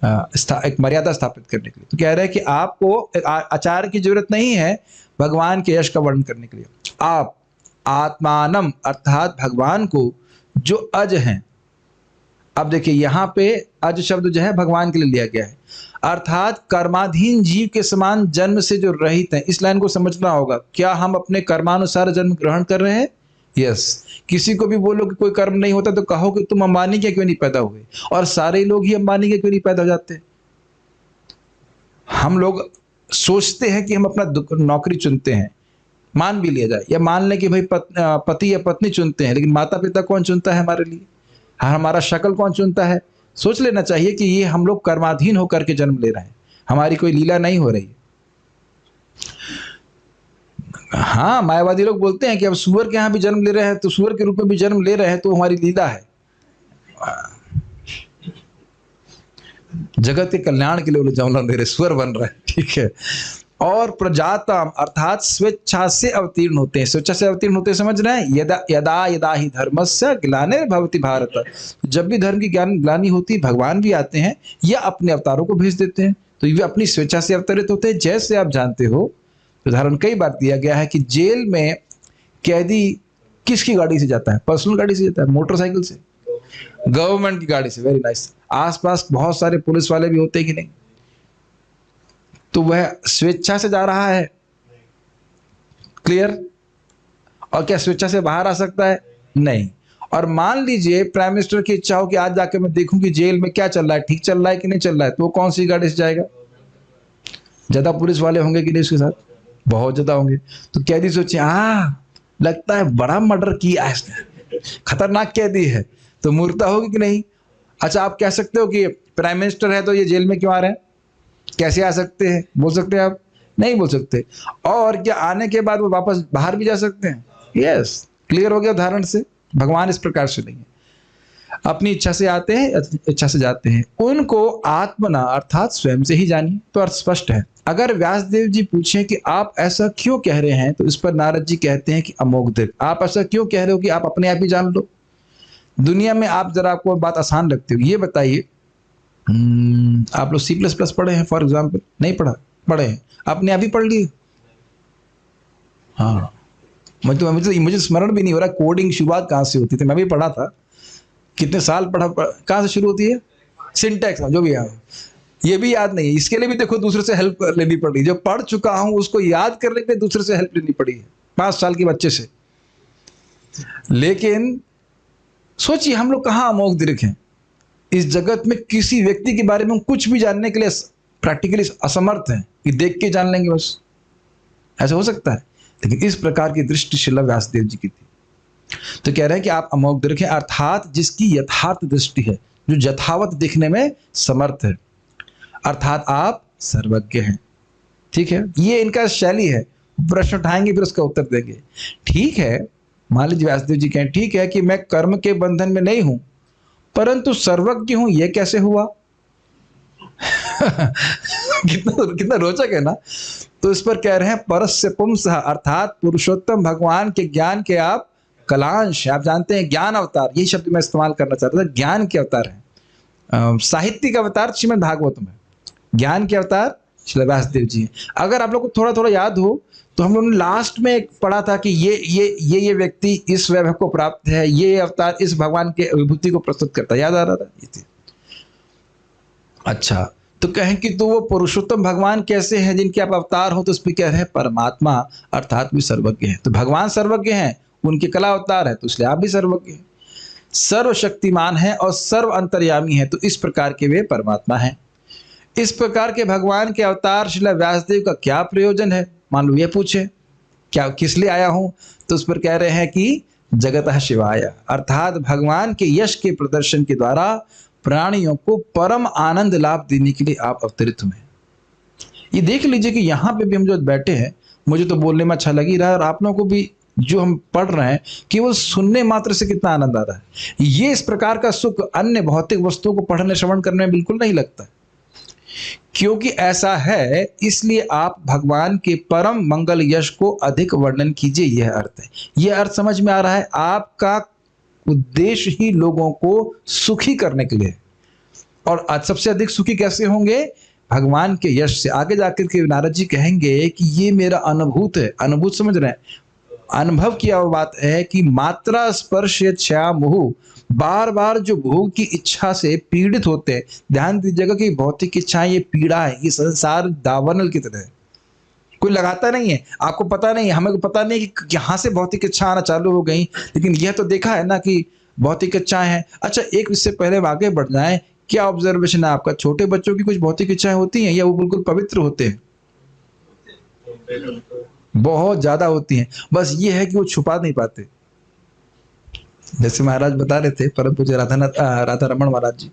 एक मर्यादा स्थापित करने के लिए। तो कह रहे हैं कि आपको आचार्य की जरूरत नहीं है भगवान के यश का वर्णन करने के लिए। आप आत्मानम अर्थात भगवान को जो अज हैं, अब देखिए यहाँ पे अज शब्द जो है भगवान के लिए लिया गया है, अर्थात कर्माधीन जीव के समान जन्म से जो रहित हैं। इस लाइन को समझना होगा। क्या हम अपने कर्मानुसार जन्म ग्रहण कर रहे हैं? यस। किसी को भी बोलो कि कोई कर्म नहीं होता तो कहो कि तुम अंबानी के क्यों नहीं पैदा हुए, और सारे लोग ही अंबानी के क्यों नहीं पैदा हो जाते। हम लोग सोचते हैं कि हम अपना नौकरी चुनते हैं, मान भी लिया जाए, या मान लें कि भाई पति या पत्नी चुनते हैं, लेकिन माता पिता कौन चुनता है हमारे लिए? हमारा शक्ल कौन चुनता है? सोच लेना चाहिए कि ये हम लोग कर्माधीन होकर के जन्म ले रहे हैं, हमारी कोई लीला नहीं हो रही। हाँ, मायावादी लोग बोलते हैं कि अब सुअर के यहाँ भी जन्म ले रहे हैं, तो सुअर के रूप में भी जन्म ले रहे हैं, तो हमारी लीला है। जगत के कल्याण के लिए वो जन्म ले रहे, सुअर बन रहे हैं, ठीक है। और प्रजातम अर्थात स्वेच्छा से अवतीर्ण होते हैं। स्वेच्छा से अवतीर्ण होते हैं, समझ रहे हैं? यदा यदा यदा ही धर्मस्य ग्लानिर्भवति भारत, जब भी धर्म की ग्लानि होती है भगवान भी आते हैं या अपने अवतारों को भेज देते हैं, तो ये अपनी स्वेच्छा से अवतरित होते हैं। जैसे आप जानते हो, उदाहरण कई बार दिया गया है कि जेल में कैदी किसकी गाड़ी से जाता है? पर्सनल गाड़ी से जाता है, मोटरसाइकिल से, गवर्नमेंट की गाड़ी से। Very nice. आसपास बहुत सारे पुलिस वाले भी होते हैं कि नहीं? तो वह स्वेच्छा से जा रहा है, क्लियर? और क्या स्वेच्छा से बाहर आ सकता है? नहीं। और मान लीजिए प्राइम मिनिस्टर की इच्छा हो कि आज जाके मैं देखूं कि जेल में क्या चल रहा है, ठीक चल रहा है कि नहीं चल रहा है, तो वो कौन सी गाड़ी से जाएगा? ज्यादा पुलिस वाले होंगे कि नहीं उसके साथ? बहुत ज्यादा होंगे। तो कैदी सोचे, लगता है बड़ा मर्डर किया है इसने, खतरनाक कैदी है, तो मूर्खता होगी कि नहीं? अच्छा, आप कह सकते हो कि प्राइम मिनिस्टर है तो ये जेल में क्यों आ रहे हैं? कैसे आ सकते हैं? बोल सकते हैं आप? नहीं बोल सकते। और क्या आने के बाद वो वापस बाहर भी जा सकते हैं? यस। क्लियर हो गया उदाहरण से? भगवान इस प्रकार से नहीं है, अपनी इच्छा से आते हैं, इच्छा से जाते हैं। उनको आत्मना अर्थात स्वयं से ही जानिए। तो अर्थ स्पष्ट है। अगर व्यासदेव जी पूछें कि आप ऐसा क्यों कह रहे हैं, तो इस पर नारद जी कहते हैं कि अमोघ दीर्घ, आप ऐसा क्यों कह रहे हो कि आप अपने आप ही जान लो? दुनिया में आप जरा आपको बात आसान लगती हो, ये बताइए, आप लोग C++ पढ़े हैं फॉर एग्जाम्पल? नहीं पढ़ा? पढ़े हैं? अपने आप ही पढ़ लिए? हाँ, मुझे स्मरण भी नहीं हो रहा कोडिंग शुरुआत कहाँ से होती थी। मैं भी पढ़ा था, कितने साल पढ़ा, कहाँ से शुरू होती है? सिंटैक्स, जो भी है, ये भी याद नहीं है। इसके लिए भी देखो दूसरे से हेल्प लेनी पड़ी। जो पढ़ चुका हूं उसको याद करने के लिए दूसरे से हेल्प लेनी पड़ी है, 5 साल के बच्चे से। लेकिन सोचिए हम लोग कहाँ अमोघ दीर्घ हैं। इस जगत में किसी व्यक्ति के बारे में कुछ भी जानने के लिए प्रैक्टिकली असमर्थ हैं कि देख के जान लेंगे बस। ऐसा हो सकता है? लेकिन इस प्रकार की दृष्टि श्रील व्यासदेव जी की थी। तो कह रहे हैं कि आप अमोघ दीर्घ हैं, अर्थात जिसकी यथार्थ दृष्टि है, जो यथावत दिखने में समर्थ है, अर्थात आप सर्वज्ञ हैं। ठीक है, ये इनका शैली है। प्रश्न उठाएंगे फिर उसका उत्तर देंगे। ठीक है, मान लीजिए व्यासदेव जी कहें, ठीक है कि मैं कर्म के बंधन में नहीं हूं, परंतु सर्वज्ञ हूं, यह कैसे हुआ? कितना रोचक है ना। तो इस पर कह रहे हैं परस्य पुंसः, अर्थात पुरुषोत्तम भगवान के ज्ञान के आप कलांश। आप जानते हैं ज्ञान अवतार, यही शब्द मैं इस्तेमाल करना चाहता था। ज्ञान के अवतार है। साहित्यिक अवतार श्रीमद् भागवत में ज्ञान के अवतार श्री व्यासदेव जी हैं। अगर आप लोग को थोड़ा थोड़ा याद हो तो हम लोगों ने लास्ट में एक पढ़ा था कि ये व्यक्ति इस वैभव को प्राप्त है, ये अवतार इस भगवान के विभूति को प्रस्तुत करता है। याद आ रहा था ये? अच्छा, तो कहें कि तो वो पुरुषोत्तम भगवान कैसे हैं जिनके आप अवतार हो? तो उस पर कह रहे हैं परमात्मा, अर्थात भी सर्वज्ञ है। तो भगवान सर्वज्ञ हैं, उनके कला अवतार है, तो इसलिए आप भी सर्वज्ञ हैं। सर्वशक्तिमान है और सर्व अंतर्यामी है, तो इस प्रकार के वे परमात्मा हैं। इस प्रकार के भगवान के अवतार श्री व्यासदेव का क्या प्रयोजन है? मान लो ये पूछे क्या किस लिए आया हूं, तो उस पर कह रहे हैं कि जगतः शिवाय, अर्थात भगवान के यश के प्रदर्शन के द्वारा प्राणियों को परम आनंद लाभ देने के लिए आप अवतरित हुए। ये देख लीजिए कि यहाँ पे भी हम जो बैठे हैं, मुझे तो बोलने में अच्छा लग ही रहा है और आप लोगों को भी जो हम पढ़ रहे हैं, केवल सुनने मात्र से कितना आनंद आ रहा है। ये इस प्रकार का सुख अन्य भौतिक वस्तुओं को पढ़ने श्रवण करने में बिल्कुल नहीं लगता। क्योंकि ऐसा है, इसलिए आप भगवान के परम मंगल यश को अधिक वर्णन कीजिए। यह अर्थ है, यह अर्थ समझ में आ रहा है। आपका उद्देश्य ही लोगों को सुखी करने के लिए है। और आज सबसे अधिक सुखी कैसे होंगे? भगवान के यश से। आगे जाकर के नारद जी कहेंगे कि ये मेरा अनुभूत है। अनुभूत समझ रहे हैं? अनुभव किया हुआ बात है कि मात्रा स्पर्श छया मोह, बार बार जो भोग की इच्छा से पीड़ित होते हैं। ध्यान दीजिएगा कि भौतिक इच्छाएं ये पीड़ा है, ये संसार दावानल की तरह है। कोई लगाता नहीं है, आपको पता नहीं है, हमें पता नहीं कि यहाँ से भौतिक इच्छा आना चालू हो गई, लेकिन यह तो देखा है ना कि भौतिक इच्छाएं हैं। अच्छा, एक इससे पहले आगे बढ़ जाए, क्या ऑब्जर्वेशन है आपका? छोटे बच्चों की कुछ भौतिक इच्छाएं होती हैं या वो बिल्कुल पवित्र होते हैं? बहुत ज्यादा होती हैं। बस ये है कि वो छुपा नहीं पाते। जैसे महाराज बता रहे थे, परम पूज्य राधा रमन महाराज जी,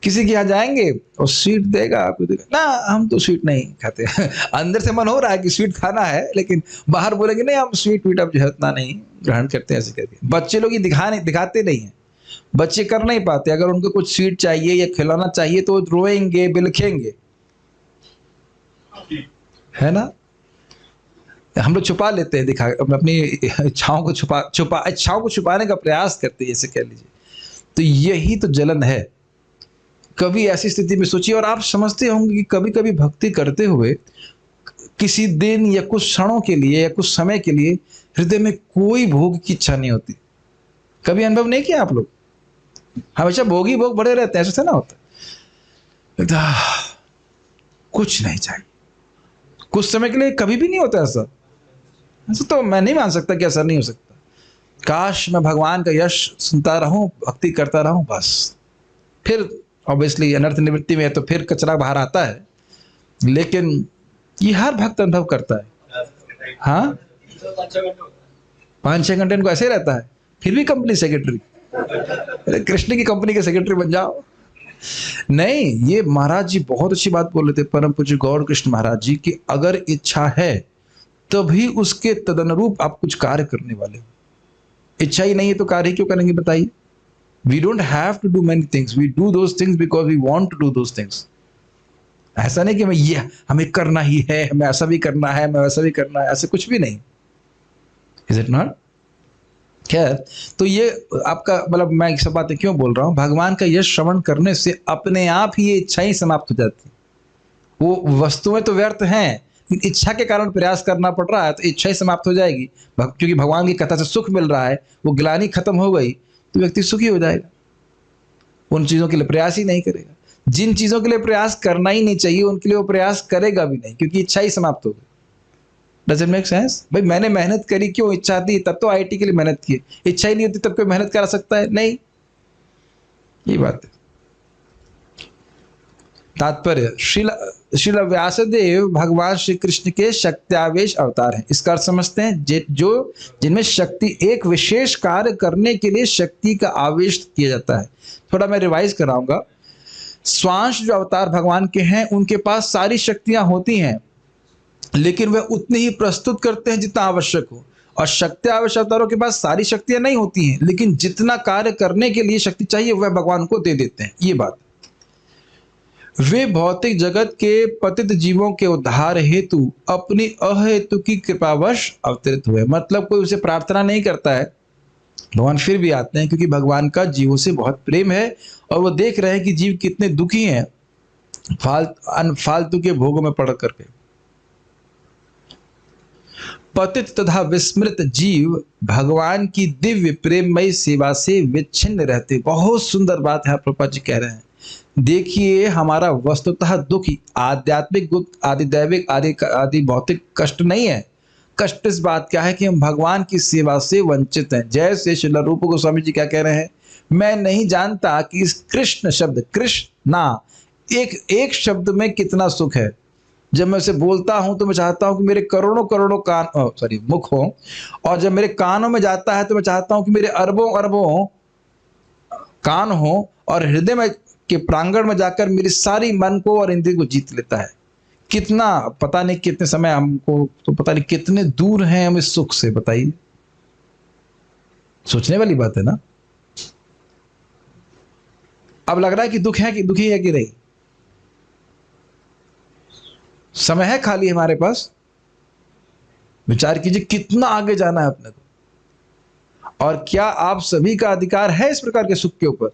किसी के यहाँ जाएंगे और स्वीट देगा, आपको देगा ना, हम तो स्वीट नहीं खाते। अंदर से मन हो रहा है कि स्वीट खाना है, लेकिन बाहर बोलेंगे नहीं, हम स्वीट वीट अब जो है उतना नहीं ग्रहण करते हैं। ऐसे करके बच्चे लोग ये दिखाते नहीं है। बच्चे कर नहीं पाते। अगर उनको कुछ स्वीट चाहिए या खिलाना चाहिए तो रोएंगे, बिलखेंगे, है ना। हम लोग छुपा लेते हैं, दिखा अपनी इच्छाओं को इच्छाओं को छुपाने का प्रयास करते हैं, ऐसे कह लीजिए। तो यही तो जलन है। कभी ऐसी स्थिति में सोचिए, और आप समझते होंगे कि कभी कभी भक्ति करते हुए किसी दिन या कुछ क्षणों के लिए या कुछ समय के लिए हृदय में कोई भोग की इच्छा नहीं होती। कभी अनुभव नहीं किया आप लोग? हमेशा भोग ही भोग बड़े रहते हैं, ऐसा ना होता। कुछ नहीं चाहिए कुछ समय के लिए, कभी भी नहीं होता ऐसा। तो मैं नहीं मान सकता कि ऐसा नहीं हो सकता। काश मैं भगवान का यश सुनता रहूं, भक्ति करता रहूं, बस। फिर ऑब्वियसली अनर्थ निवृत्ति में है तो फिर कचरा बाहर आता है, लेकिन ये हर भक्त अनुभव करता है। हाँ, 5-6 घंटे इनको ऐसे रहता है, फिर भी कंपनी सेक्रेटरी। अरे कृष्ण की कंपनी के सेक्रेटरी बन जाओ। नहीं, ये महाराज जी बहुत अच्छी बात बोल रहे थे, परम पूज्य गौर कृष्ण महाराज जी, कि अगर इच्छा है तभी उसके तदनुरूप आप कुछ कार्य करने वाले हो। इच्छा ही नहीं है तो कार्य क्यों करेंगे बताइए? We don't have to do many things. We do those things because we want to do those things. ऐसा नहीं कि हमें करना ही है, हमें ऐसा भी करना है, हमें वैसा भी करना है, ऐसा कुछ भी नहीं। Is it not? खैर, तो ये आपका मतलब, मैं एक सब बातें क्यों बोल रहा हूँ? भगवान का यश श्रवण करने से अपने आप ही ये इच्छा ही समाप्त हो जाती है। वो वस्तुएं तो व्यर्थ हैं, इच्छा के कारण प्रयास करना पड़ रहा है तो इच्छा ही समाप्त हो जाएगी। क्योंकि भगवान की कथा से सुख मिल रहा है, वो ग्लानि खत्म हो गई तो व्यक्ति सुखी हो जाएगा। उन चीजों के लिए प्रयास ही नहीं करेगा। जिन चीजों के लिए प्रयास करना ही नहीं चाहिए उनके लिए वो प्रयास करेगा भी नहीं, क्योंकि इच्छा ही समाप्त हो गई। Does it make sense? भाई मैंने मेहनत करी, क्यों? इच्छा थी तब तो आईआईटी के लिए मेहनत की। इच्छा ही नहीं होती तब कोई मेहनत कर सकता है? नहीं। ये बात है। तात्पर्य, श्रील व्यासदेव भगवान श्री कृष्ण के शक्त्यावेश अवतार हैं। इसका अर्थ समझते हैं, जो जिनमें शक्ति, एक विशेष कार्य करने के लिए शक्ति का आवेश किया जाता है। थोड़ा मैं रिवाइज कराऊंगा। स्वांश जो अवतार भगवान के हैं उनके पास सारी शक्तियां होती हैं, लेकिन वे उतनी ही प्रस्तुत करते हैं जितना आवश्यक हो। और शक्त्यावेश अवतारों के पास सारी शक्तियां नहीं होती हैं, लेकिन जितना कार्य करने के लिए शक्ति चाहिए वह भगवान को दे देते हैं। ये बात, वे भौतिक जगत के पतित जीवों के उद्धार हेतु अपनी अहेतु की कृपावश अवतरित हुए। मतलब कोई उसे प्रार्थना नहीं करता है, भगवान फिर भी आते हैं, क्योंकि भगवान का जीवों से बहुत प्रेम है और वो देख रहे हैं कि जीव कितने दुखी हैं फालतू के भोगों में पड़ करके। पतित तथा विस्मृत जीव भगवान की दिव्य प्रेममयी सेवा से विच्छिन्न रहते। बहुत सुंदर बात है, प्रभुपाद जी कह रहे हैं। देखिए, हमारा वस्तुतः दुख आध्यात्मिक दुख, आदि दैविक, आदि भौतिक कष्ट नहीं है। कष्ट इस बात का है कि हम भगवान की सेवा से वंचित हैं। जैसे श्रील रूप गोस्वामी जी क्या कह रहे हैं, मैं नहीं जानता कि इस कृष्ण शब्द, कृष्णा, एक शब्द में कितना सुख है। जब मैं उसे बोलता हूं तो मैं चाहता हूं कि मेरे करोड़ों करोड़ों मुख हो, और जब मेरे कानों में जाता है तो मैं चाहता हूं कि मेरे अरबों अरबों कान हो, और हृदय में के प्रांगण में जाकर मेरी सारी मन को और इंद्रिय को जीत लेता है। कितना, पता नहीं कितने समय, हमको तो पता नहीं कितने दूर हैं हम इस सुख से, बताइए। सोचने वाली बात है ना। अब लग रहा है कि दुख है कि दुखी है कि नहीं, समय है खाली हमारे पास। विचार कीजिए कितना आगे जाना है अपने को। और क्या आप सभी का अधिकार है इस प्रकार के सुख के ऊपर?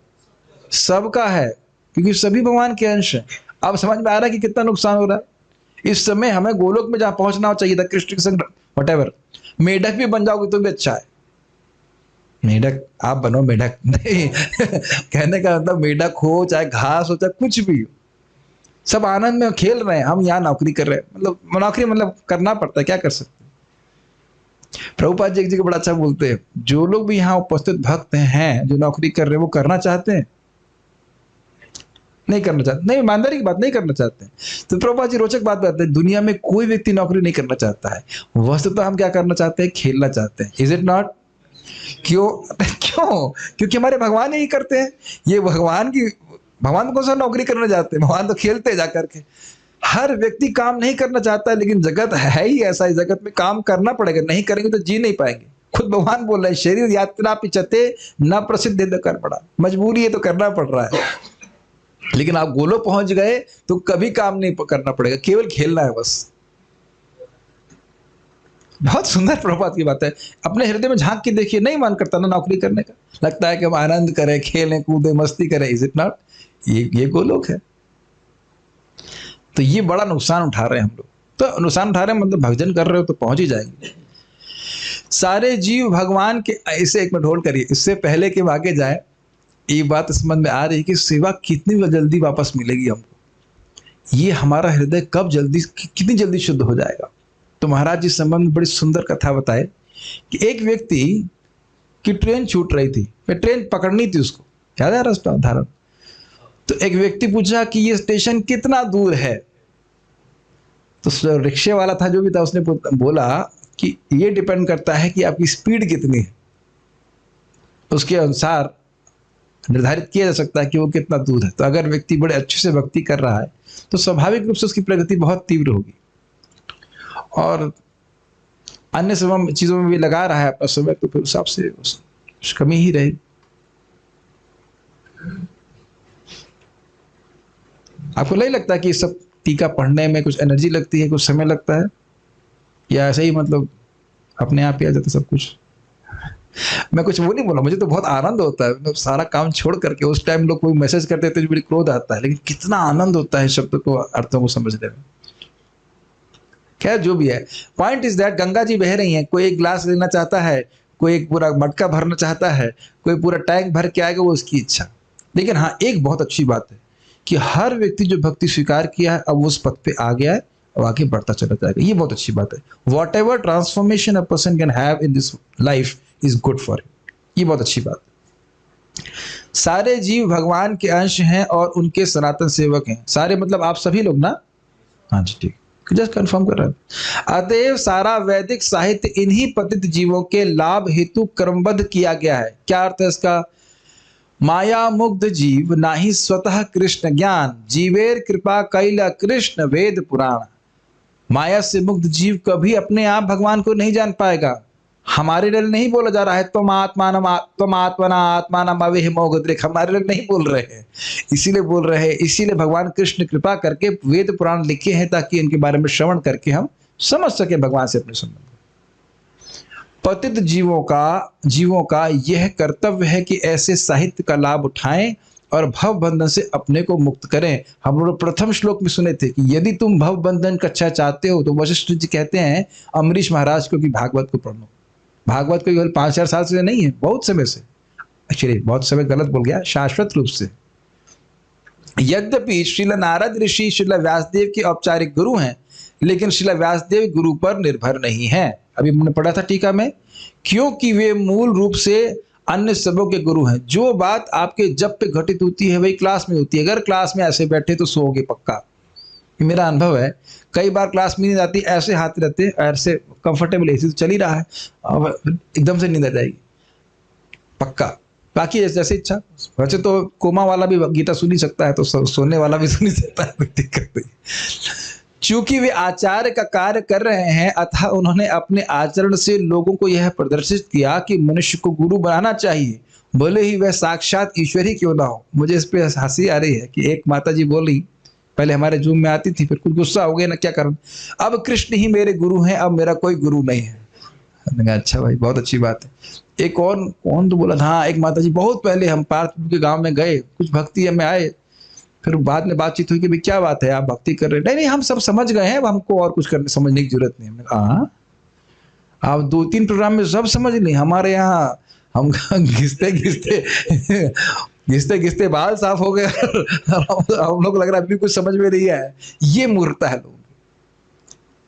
सबका है, क्योंकि सभी भगवान के अंश हैं। अब समझ में आ रहा है कि कितना नुकसान हो रहा है। इस समय हमें गोलोक में जहां पहुंचना चाहिए था, कृष्ण के संग वटेवर, मेढक भी बन जाओगे तो भी अच्छा है। मेढक आप बनो, मेढक नहीं कहने का मतलब मेढक हो चाहे घास हो चाहे कुछ भी हो, सब आनंद में खेल रहे हैं। हम यहाँ नौकरी कर रहे हैं, मतलब नौकरी मतलब करना पड़ता है, क्या कर सकते हैं। प्रभुपाद जी एक जगह बड़ा अच्छा बोलते हैं, जो लोग भी यहाँ उपस्थित भक्त हैं जो नौकरी कर रहे हैं, वो करना चाहते हैं? नहीं करना चाहते, नहीं, ईमानदारी की बात, नहीं करना चाहते हैं। तो प्रभुपाद जी रोचक बात बताते हैं, दुनिया में कोई व्यक्ति नौकरी नहीं करना चाहता है। वस्तुतः हम क्या करना चाहते हैं? खेलना चाहते हैं। Is it not? क्यों? क्यों? क्योंकि हमारे भगवान यही करते हैं। ये भगवान कौन सा नौकरी करना चाहते हैं? भगवान तो खेलते हैं जाकर के। हर व्यक्ति काम नहीं करना चाहता है, लेकिन जगत है ही ऐसा, इस जगत में काम करना पड़ेगा, नहीं करेंगे तो जी नहीं पाएंगे। खुद भगवान बोल रहे हैं, शरीर यात्रा पिचते न प्रसिद्ध कर पड़ा, मजबूरी है तो करना पड़ रहा है। लेकिन आप गोलोक पहुंच गए तो कभी काम नहीं करना पड़ेगा, केवल खेलना है बस। बहुत सुंदर प्रभात की बात है। अपने हृदय में झांक के देखिए, नहीं मन करता ना नौकरी करने का, लगता है कि हम आनंद करें, खेलें कूदें मस्ती करें। Is it not? ये गोलोक है। तो ये बड़ा नुकसान उठा रहे हैं हम लोग। तो नुकसान उठा रहे हैं मतलब भजन कर रहे हो तो पहुंच ही जाएंगे। सारे जीव भगवान के, ऐसे एक मिनट होल्ड करिए, इससे पहले कि आगे जाए, ये बात समझ में आ रही है कि सेवा कितनी जल्दी वापस मिलेगी हमको। ये हमारा हृदय कब जल्दी, कितनी जल्दी शुद्ध हो जाएगा। तो महाराज जी संबंध में बड़ी सुंदर कथा बताए कि एक व्यक्ति की ट्रेन छूट रही थी, ट्रेन पकड़नी थी उसको, याद है रास्ता धारण। तो एक व्यक्ति पूछा कि ये स्टेशन कितना दूर है। तो रिक्शे वाला था जो भी था, उसने बोला कि ये डिपेंड करता है कि आपकी स्पीड कितनी है, उसके अनुसार निर्धारित किया जा सकता है कि वो कितना दूर है। तो अगर व्यक्ति बड़े अच्छे से भक्ति कर रहा है तो स्वाभाविक रूप से उसकी प्रगति बहुत तीव्र होगी, और अन्य सब चीजों में भी लगा रहा है अपना समय, तो फिर उस हिसाब से कमी ही रहेगी। आपको नहीं लगता कि सब टीका पढ़ने में कुछ एनर्जी लगती है, कुछ समय लगता है, या ऐसे ही मतलब अपने आप ही आ जाता सब कुछ? मैं कुछ वो नहीं बोला, मुझे तो बहुत आनंद होता है, मतलब सारा काम छोड़ करके उस टाइम लोग कोई मैसेज करते थे, बड़ी क्रोध आता है, लेकिन कितना आनंद होता है शब्द को, अर्थों को समझने में। खैर जो भी है, point is that Ganga ji बह रही हैं, कोई एक ग्लास लेना चाहता है, कोई एक पूरा मटका भरना चाहता है, कोई पूरा टैंक भर के आएगा, वो उसकी इच्छा। लेकिन हाँ, एक बहुत अच्छी बात है कि हर व्यक्ति जो भक्ति स्वीकार किया है, अब वो उस पथ पे आ गया है और आगे बढ़ता चला जाएगा। ये बहुत अच्छी बात है। What ever transformation a person can have in this life is good for him. ये बहुत अच्छी बात है। सारे जीव भगवान के अंश हैं और उनके सनातन सेवक हैं। सारे मतलब आप सभी लोग ना? हाँ जी, ठीक, जस्ट कंफर्म कर रहा हूं। अतएव सारा वैदिक साहित्य इन्हीं पतित जीवों के लाभ हेतु क्रमबद्ध किया गया है। क्या अर्थ है इसका? माया मुग्ध जीव नाही स्वतः कृष्ण ज्ञान, जीवेर कृपा कैला कृष्ण वेद पुराण। माया से मुक्त जीव कभी अपने आप भगवान को नहीं जान पाएगा। हमारे लिए नहीं बोला जा रहा है तुम आत्मना आत्मानम अवेह मोगद्रिक, हमारे लिए नहीं बोल रहे हैं, इसीलिए बोल रहे हैं, इसीलिए भगवान कृष्ण कृपा करके वेद पुराण लिखे हैं, ताकि इनके बारे में श्रवण करके हम समझ सके भगवान से अपने संबंध। पतित जीवों का यह कर्तव्य है कि ऐसे साहित्य का लाभ उठाएं और भव बंधन से अपने को मुक्त करें। हम लोग प्रथम श्लोक में सुने थे कि यदि तुम भव बंधन का अच्छा चाहते हो तो वशिष्ठ जी कहते हैं अम्बरीश महाराज को कि भागवत को पढ़ लो। भागवत को केवल 5,000 साल से नहीं है, बहुत समय से, एक्चुअली बहुत समय गलत बोल गया, शाश्वत रूप से। यद्यपि श्रील नारद ऋषि श्रील व्यासदेव के औपचारिक गुरु हैं, लेकिन श्रील व्यासदेव गुरु पर निर्भर नहीं है। अभी हमने पढ़ा था टीका में, क्योंकि वे मूल रूप से अन्य सबों के गुरु हैं। जो बात आपके जब पे घटित होती है वही क्लास में होती है। अगर क्लास में ऐसे बैठे तो सोओगे पक्का, ये मेरा अनुभव है। कई बार क्लास में नींद आती, ऐसे हाथ रहते, ऐसे कंफर्टेबल, ऐसे तो चल ही रहा है, अब एकदम से नींद आ जाएगी पक्का। बाकी जैसे इच्छा। वैसे तो कोमा वाला भी गीता सुन ही सकता है, तो सोने वाला भी सुन ही सकता है, कोई दिक्कत नहीं। चूंकि वे आचार्य का कार्य कर रहे हैं, अतः उन्होंने अपने आचरण से लोगों को यह प्रदर्शित किया कि मनुष्य को गुरु बनाना चाहिए, भले ही वह साक्षात ईश्वर ही क्यों ना हो। मुझे इस पे हंसी आ रही है कि एक माता जी बोली, पहले हमारे जूम में आती थी, फिर कुछ गुस्सा हो गया ना, क्या करूं, अब कृष्ण ही मेरे गुरु हैं, अब मेरा कोई गुरु नहीं है। मैंने कहा अच्छा भाई, बहुत अच्छी बात है। एक और कौन तो बोला था, हाँ एक माता जी, बहुत पहले हम पार्थपुर के गांव में गए, कुछ भक्ति में आए, फिर बाद में बातचीत हुई कि भाई क्या बात है, आप भक्ति कर रहे हैं? नहीं नहीं, हम सब समझ गए हैं, अब हमको और कुछ करने समझने की जरूरत नहीं। हमने कहा हाँ, आप 2-3 प्रोग्राम में सब समझ ली, हमारे यहाँ हम घिसते घिसते घिसते घिसते बाल साफ हो गए हम लोग लग रहा है अभी कुछ समझ में नहीं आया। ये मूर्खता है लोग।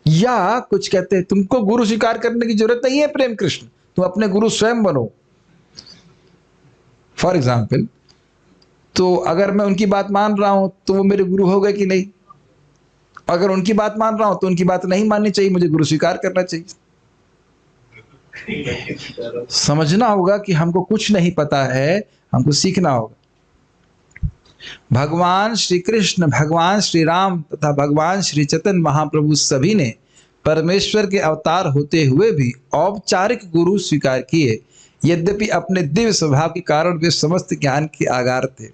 या कुछ कहते हैं तुमको गुरु स्वीकार करने की जरूरत नहीं है प्रेम कृष्ण, तुम अपने गुरु स्वयं बनो। फॉर एग्जाम्पल, तो अगर मैं उनकी बात मान रहा हूं तो वो मेरे गुरु हो गए कि नहीं? अगर उनकी बात मान रहा हूं तो उनकी बात नहीं माननी चाहिए, मुझे गुरु स्वीकार करना चाहिए। समझना होगा कि हमको कुछ नहीं पता है, हमको सीखना होगा। भगवान श्री कृष्ण, भगवान श्री राम तथा भगवान श्री चैतन्य महाप्रभु सभी ने परमेश्वर के अवतार होते हुए भी औपचारिक गुरु स्वीकार किए, यद्यपि अपने दिव्य स्वभाव के कारण वे समस्त ज्ञान के आगार थे।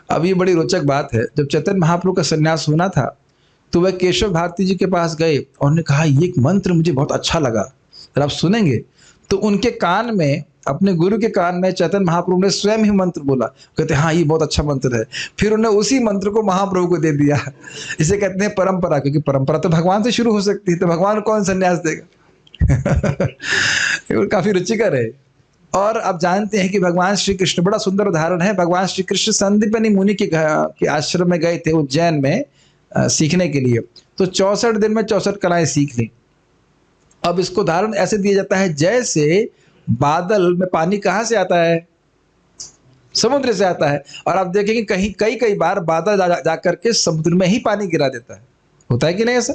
अब ये बड़ी रोचक बात है, जब चैतन्य महाप्रभु का संन्यास होना था तो वह केशव भारती जी के पास गए और उन्होंने कहा ये एक मंत्र मुझे बहुत अच्छा लगा, अगर आप सुनेंगे। तो उनके कान में, अपने गुरु के कान में चैतन्य महाप्रभु ने स्वयं ही मंत्र बोला, कहते हाँ ये बहुत अच्छा मंत्र है। फिर उन्होंने उसी मंत्र को महाप्रभु को दे दिया। इसे कहते हैं परंपरा, क्योंकि परंपरा तो भगवान से शुरू हो सकती है, तो भगवान कौन संन्यास देगा। ये काफी रुचिकर है। और आप जानते हैं कि भगवान श्री कृष्ण, बड़ा सुंदर उदाहरण है, भगवान श्री कृष्ण संदीपनी मुनि के आश्रम में गए थे उज्जैन में सीखने के लिए, तो 64 दिन में 64 कलाएं सीख ली। अब इसको उदाहरण ऐसे दिया जाता है जैसे बादल में पानी कहां से आता है? समुद्र से आता है। और आप देखेंगे कहीं कई बार बादल जा करके समुद्र में ही पानी गिरा देता है, होता है कि नहीं ऐसा?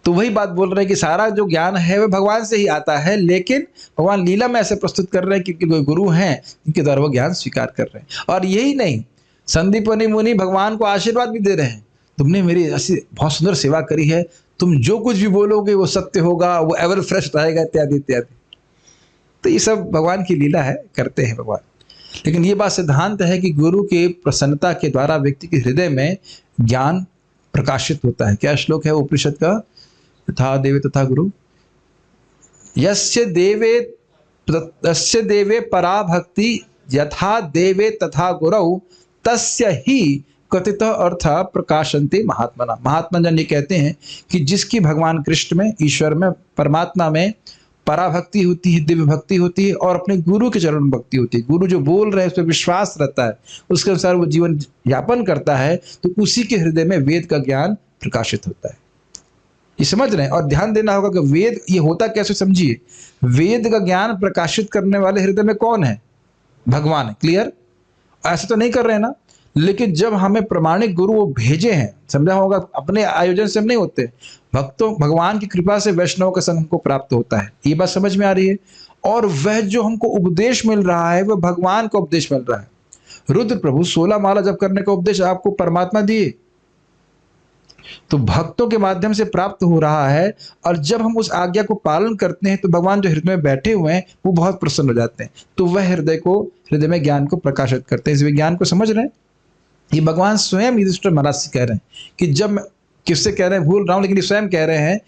तो वही बात बोल रहे हैं कि सारा जो ज्ञान है वह भगवान से ही आता है, लेकिन भगवान लीला में ऐसे प्रस्तुत कर रहे हैं क्योंकि कोई गुरु हैं जिनके द्वारा वो ज्ञान स्वीकार कर रहे हैं। और यही नहीं, संदीपनी मुनि भगवान को आशीर्वाद भी दे रहे हैं, तुमने मेरी ऐसी बहुत सुंदर सेवा करी है, तुम जो कुछ भी बोलोगे वो सत्य होगा, वो एवर फ्रेश रहेगा, इत्यादि इत्यादि। तो ये सब भगवान की लीला है, करते हैं भगवान। लेकिन ये बात सिद्धांत है कि गुरु के प्रसन्नता के द्वारा व्यक्ति के हृदय में ज्ञान प्रकाशित होता है। क्या श्लोक है उपनिषद का? तथा देवे तथा गुरु, यस्य देवे परा भक्ति यथा देवे तथा गुरौ तस्य ही कथित अर्थ प्रकाशन्ते महात्मना। महात्मा जन ये कहते हैं कि जिसकी भगवान कृष्ण में, ईश्वर में, परमात्मा में पराभक्ति होती है, दिव्य भक्ति होती है, और अपने गुरु के चरण में भक्ति होती है, गुरु जो बोल रहे हैं उस पर विश्वास रहता है, उसके अनुसार वो जीवन यापन करता है, तो उसी के हृदय में वेद का ज्ञान प्रकाशित होता है। ये समझ रहे हैं? और ध्यान देना होगा कि वेद ये होता कैसे, समझिए। वेद का ज्ञान प्रकाशित करने वाले हृदय में कौन है? भगवान है। क्लियर? ऐसे तो नहीं कर रहे हैं ना? लेकिन जब हमें प्रमाणिक गुरु वो भेजे हैं, समझा होगा, अपने आयोजन से हम नहीं होते, भक्तों भगवान की कृपा से वैष्णव का संग हमको प्राप्त होता है। ये बात समझ में आ रही है? और वह जो हमको उपदेश मिल रहा है वह भगवान का उपदेश मिल रहा है। रुद्र प्रभु 16 माला जप करने का उपदेश आपको परमात्मा दिए, तो भक्तों के माध्यम से प्राप्त हो रहा है। और जब हम उस आज्ञा को पालन करते हैं तो भगवान जो हृदय में बैठे हुए हैं वो बहुत प्रसन्न हो जाते हैं, तो वह हृदय में ज्ञान को प्रकाशित करते हैं। इस विज्ञान को समझ रहे हैं? ये भगवान स्वयं युधिष्ठिर महाराज से कह रहे हैं कि जब मैं, किससे कह रहे हैं भूल रहा हूं, लेकिन ये स्वयं कह रहे हैं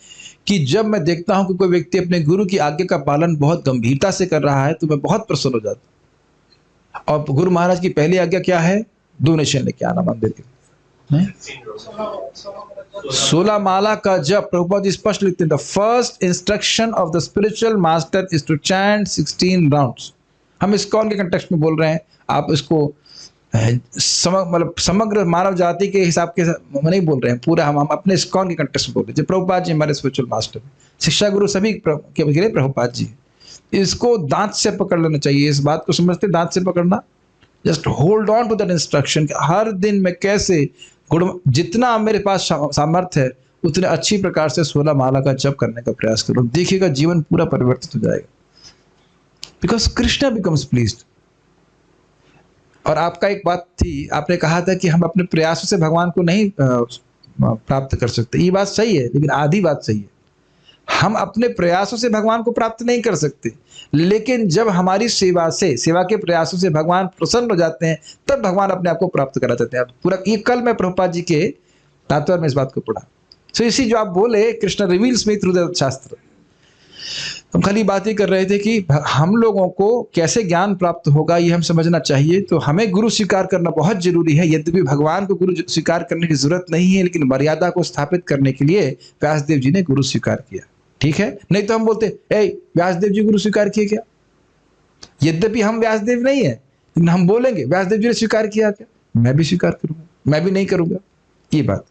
कि जब मैं देखता हूं कि कोई व्यक्ति अपने गुरु की आज्ञा का पालन बहुत गंभीरता से कर रहा है तो मैं बहुत प्रसन्न हो जाता हूं। और गुरु महाराज की पहली आज्ञा क्या है? डोनेशन लेके आना मंदिर के। 16 माला का जप, प्रभुपाद जी स्पष्ट लिखते हैं, the first instruction of the spiritual master is to chant 16 rounds. हम इस्कॉन के कंटेक्स्ट में बोल रहे हैं, आप इसको मतलब समग्र मानव जाति के हिसाब के नहीं बोल रहे हैं, पूरा हम अपने इस्कॉन के कंटेक्स्ट में बोल रहे हैं। प्रभुपाद जी हमारे स्पिरिचुअल मास्टर, शिक्षा गुरु सभी के लिए प्रभुपाद जी। इसको दांत से पकड़ लेना चाहिए, इस बात को समझते, दांत से पकड़ना। Just hold on to that instruction. हर दिन मैं कैसे गुण, जितना मेरे पास सामर्थ्य है उतने अच्छी प्रकार से 16 माला का जप करने का प्रयास करो, देखिएगा जीवन पूरा परिवर्तित हो जाएगा, बिकॉज कृष्णा बिकम्स प्लीज्ड। और आपका एक बात थी, आपने कहा था कि हम अपने प्रयासों से भगवान को नहीं प्राप्त कर सकते। ये बात सही है, लेकिन आधी बात सही है। हम अपने प्रयासों से भगवान को प्राप्त नहीं कर सकते, लेकिन जब हमारी सेवा के प्रयासों से भगवान प्रसन्न हो जाते हैं, तब भगवान अपने आप को प्राप्त करा देते हैं। पूरा ये कल मैं प्रभुपाद जी के तात्पर्य में इस बात को पढ़ा। सो इसी जो आप बोले, Krishna reveals me through the शास्त्र। हम खाली बात ही कर रहे थे कि हम लोगों को कैसे ज्ञान प्राप्त होगा ये हम समझना चाहिए। तो हमें गुरु स्वीकार करना बहुत जरूरी है। यद्यपि भगवान को गुरु स्वीकार करने की जरूरत नहीं है, लेकिन मर्यादा को स्थापित करने के लिए व्यासदेव जी ने गुरु स्वीकार किया। ठीक है, नहीं तो हम बोलते ए व्यासदेव जी गुरु स्वीकार किए क्या? यद्यपि हम व्यासदेव नहीं है, लेकिन हम बोलेंगे व्यासदेव जी ने स्वीकार किया क्या? मैं भी स्वीकार करूंगा, मैं भी नहीं करूंगा। ये बात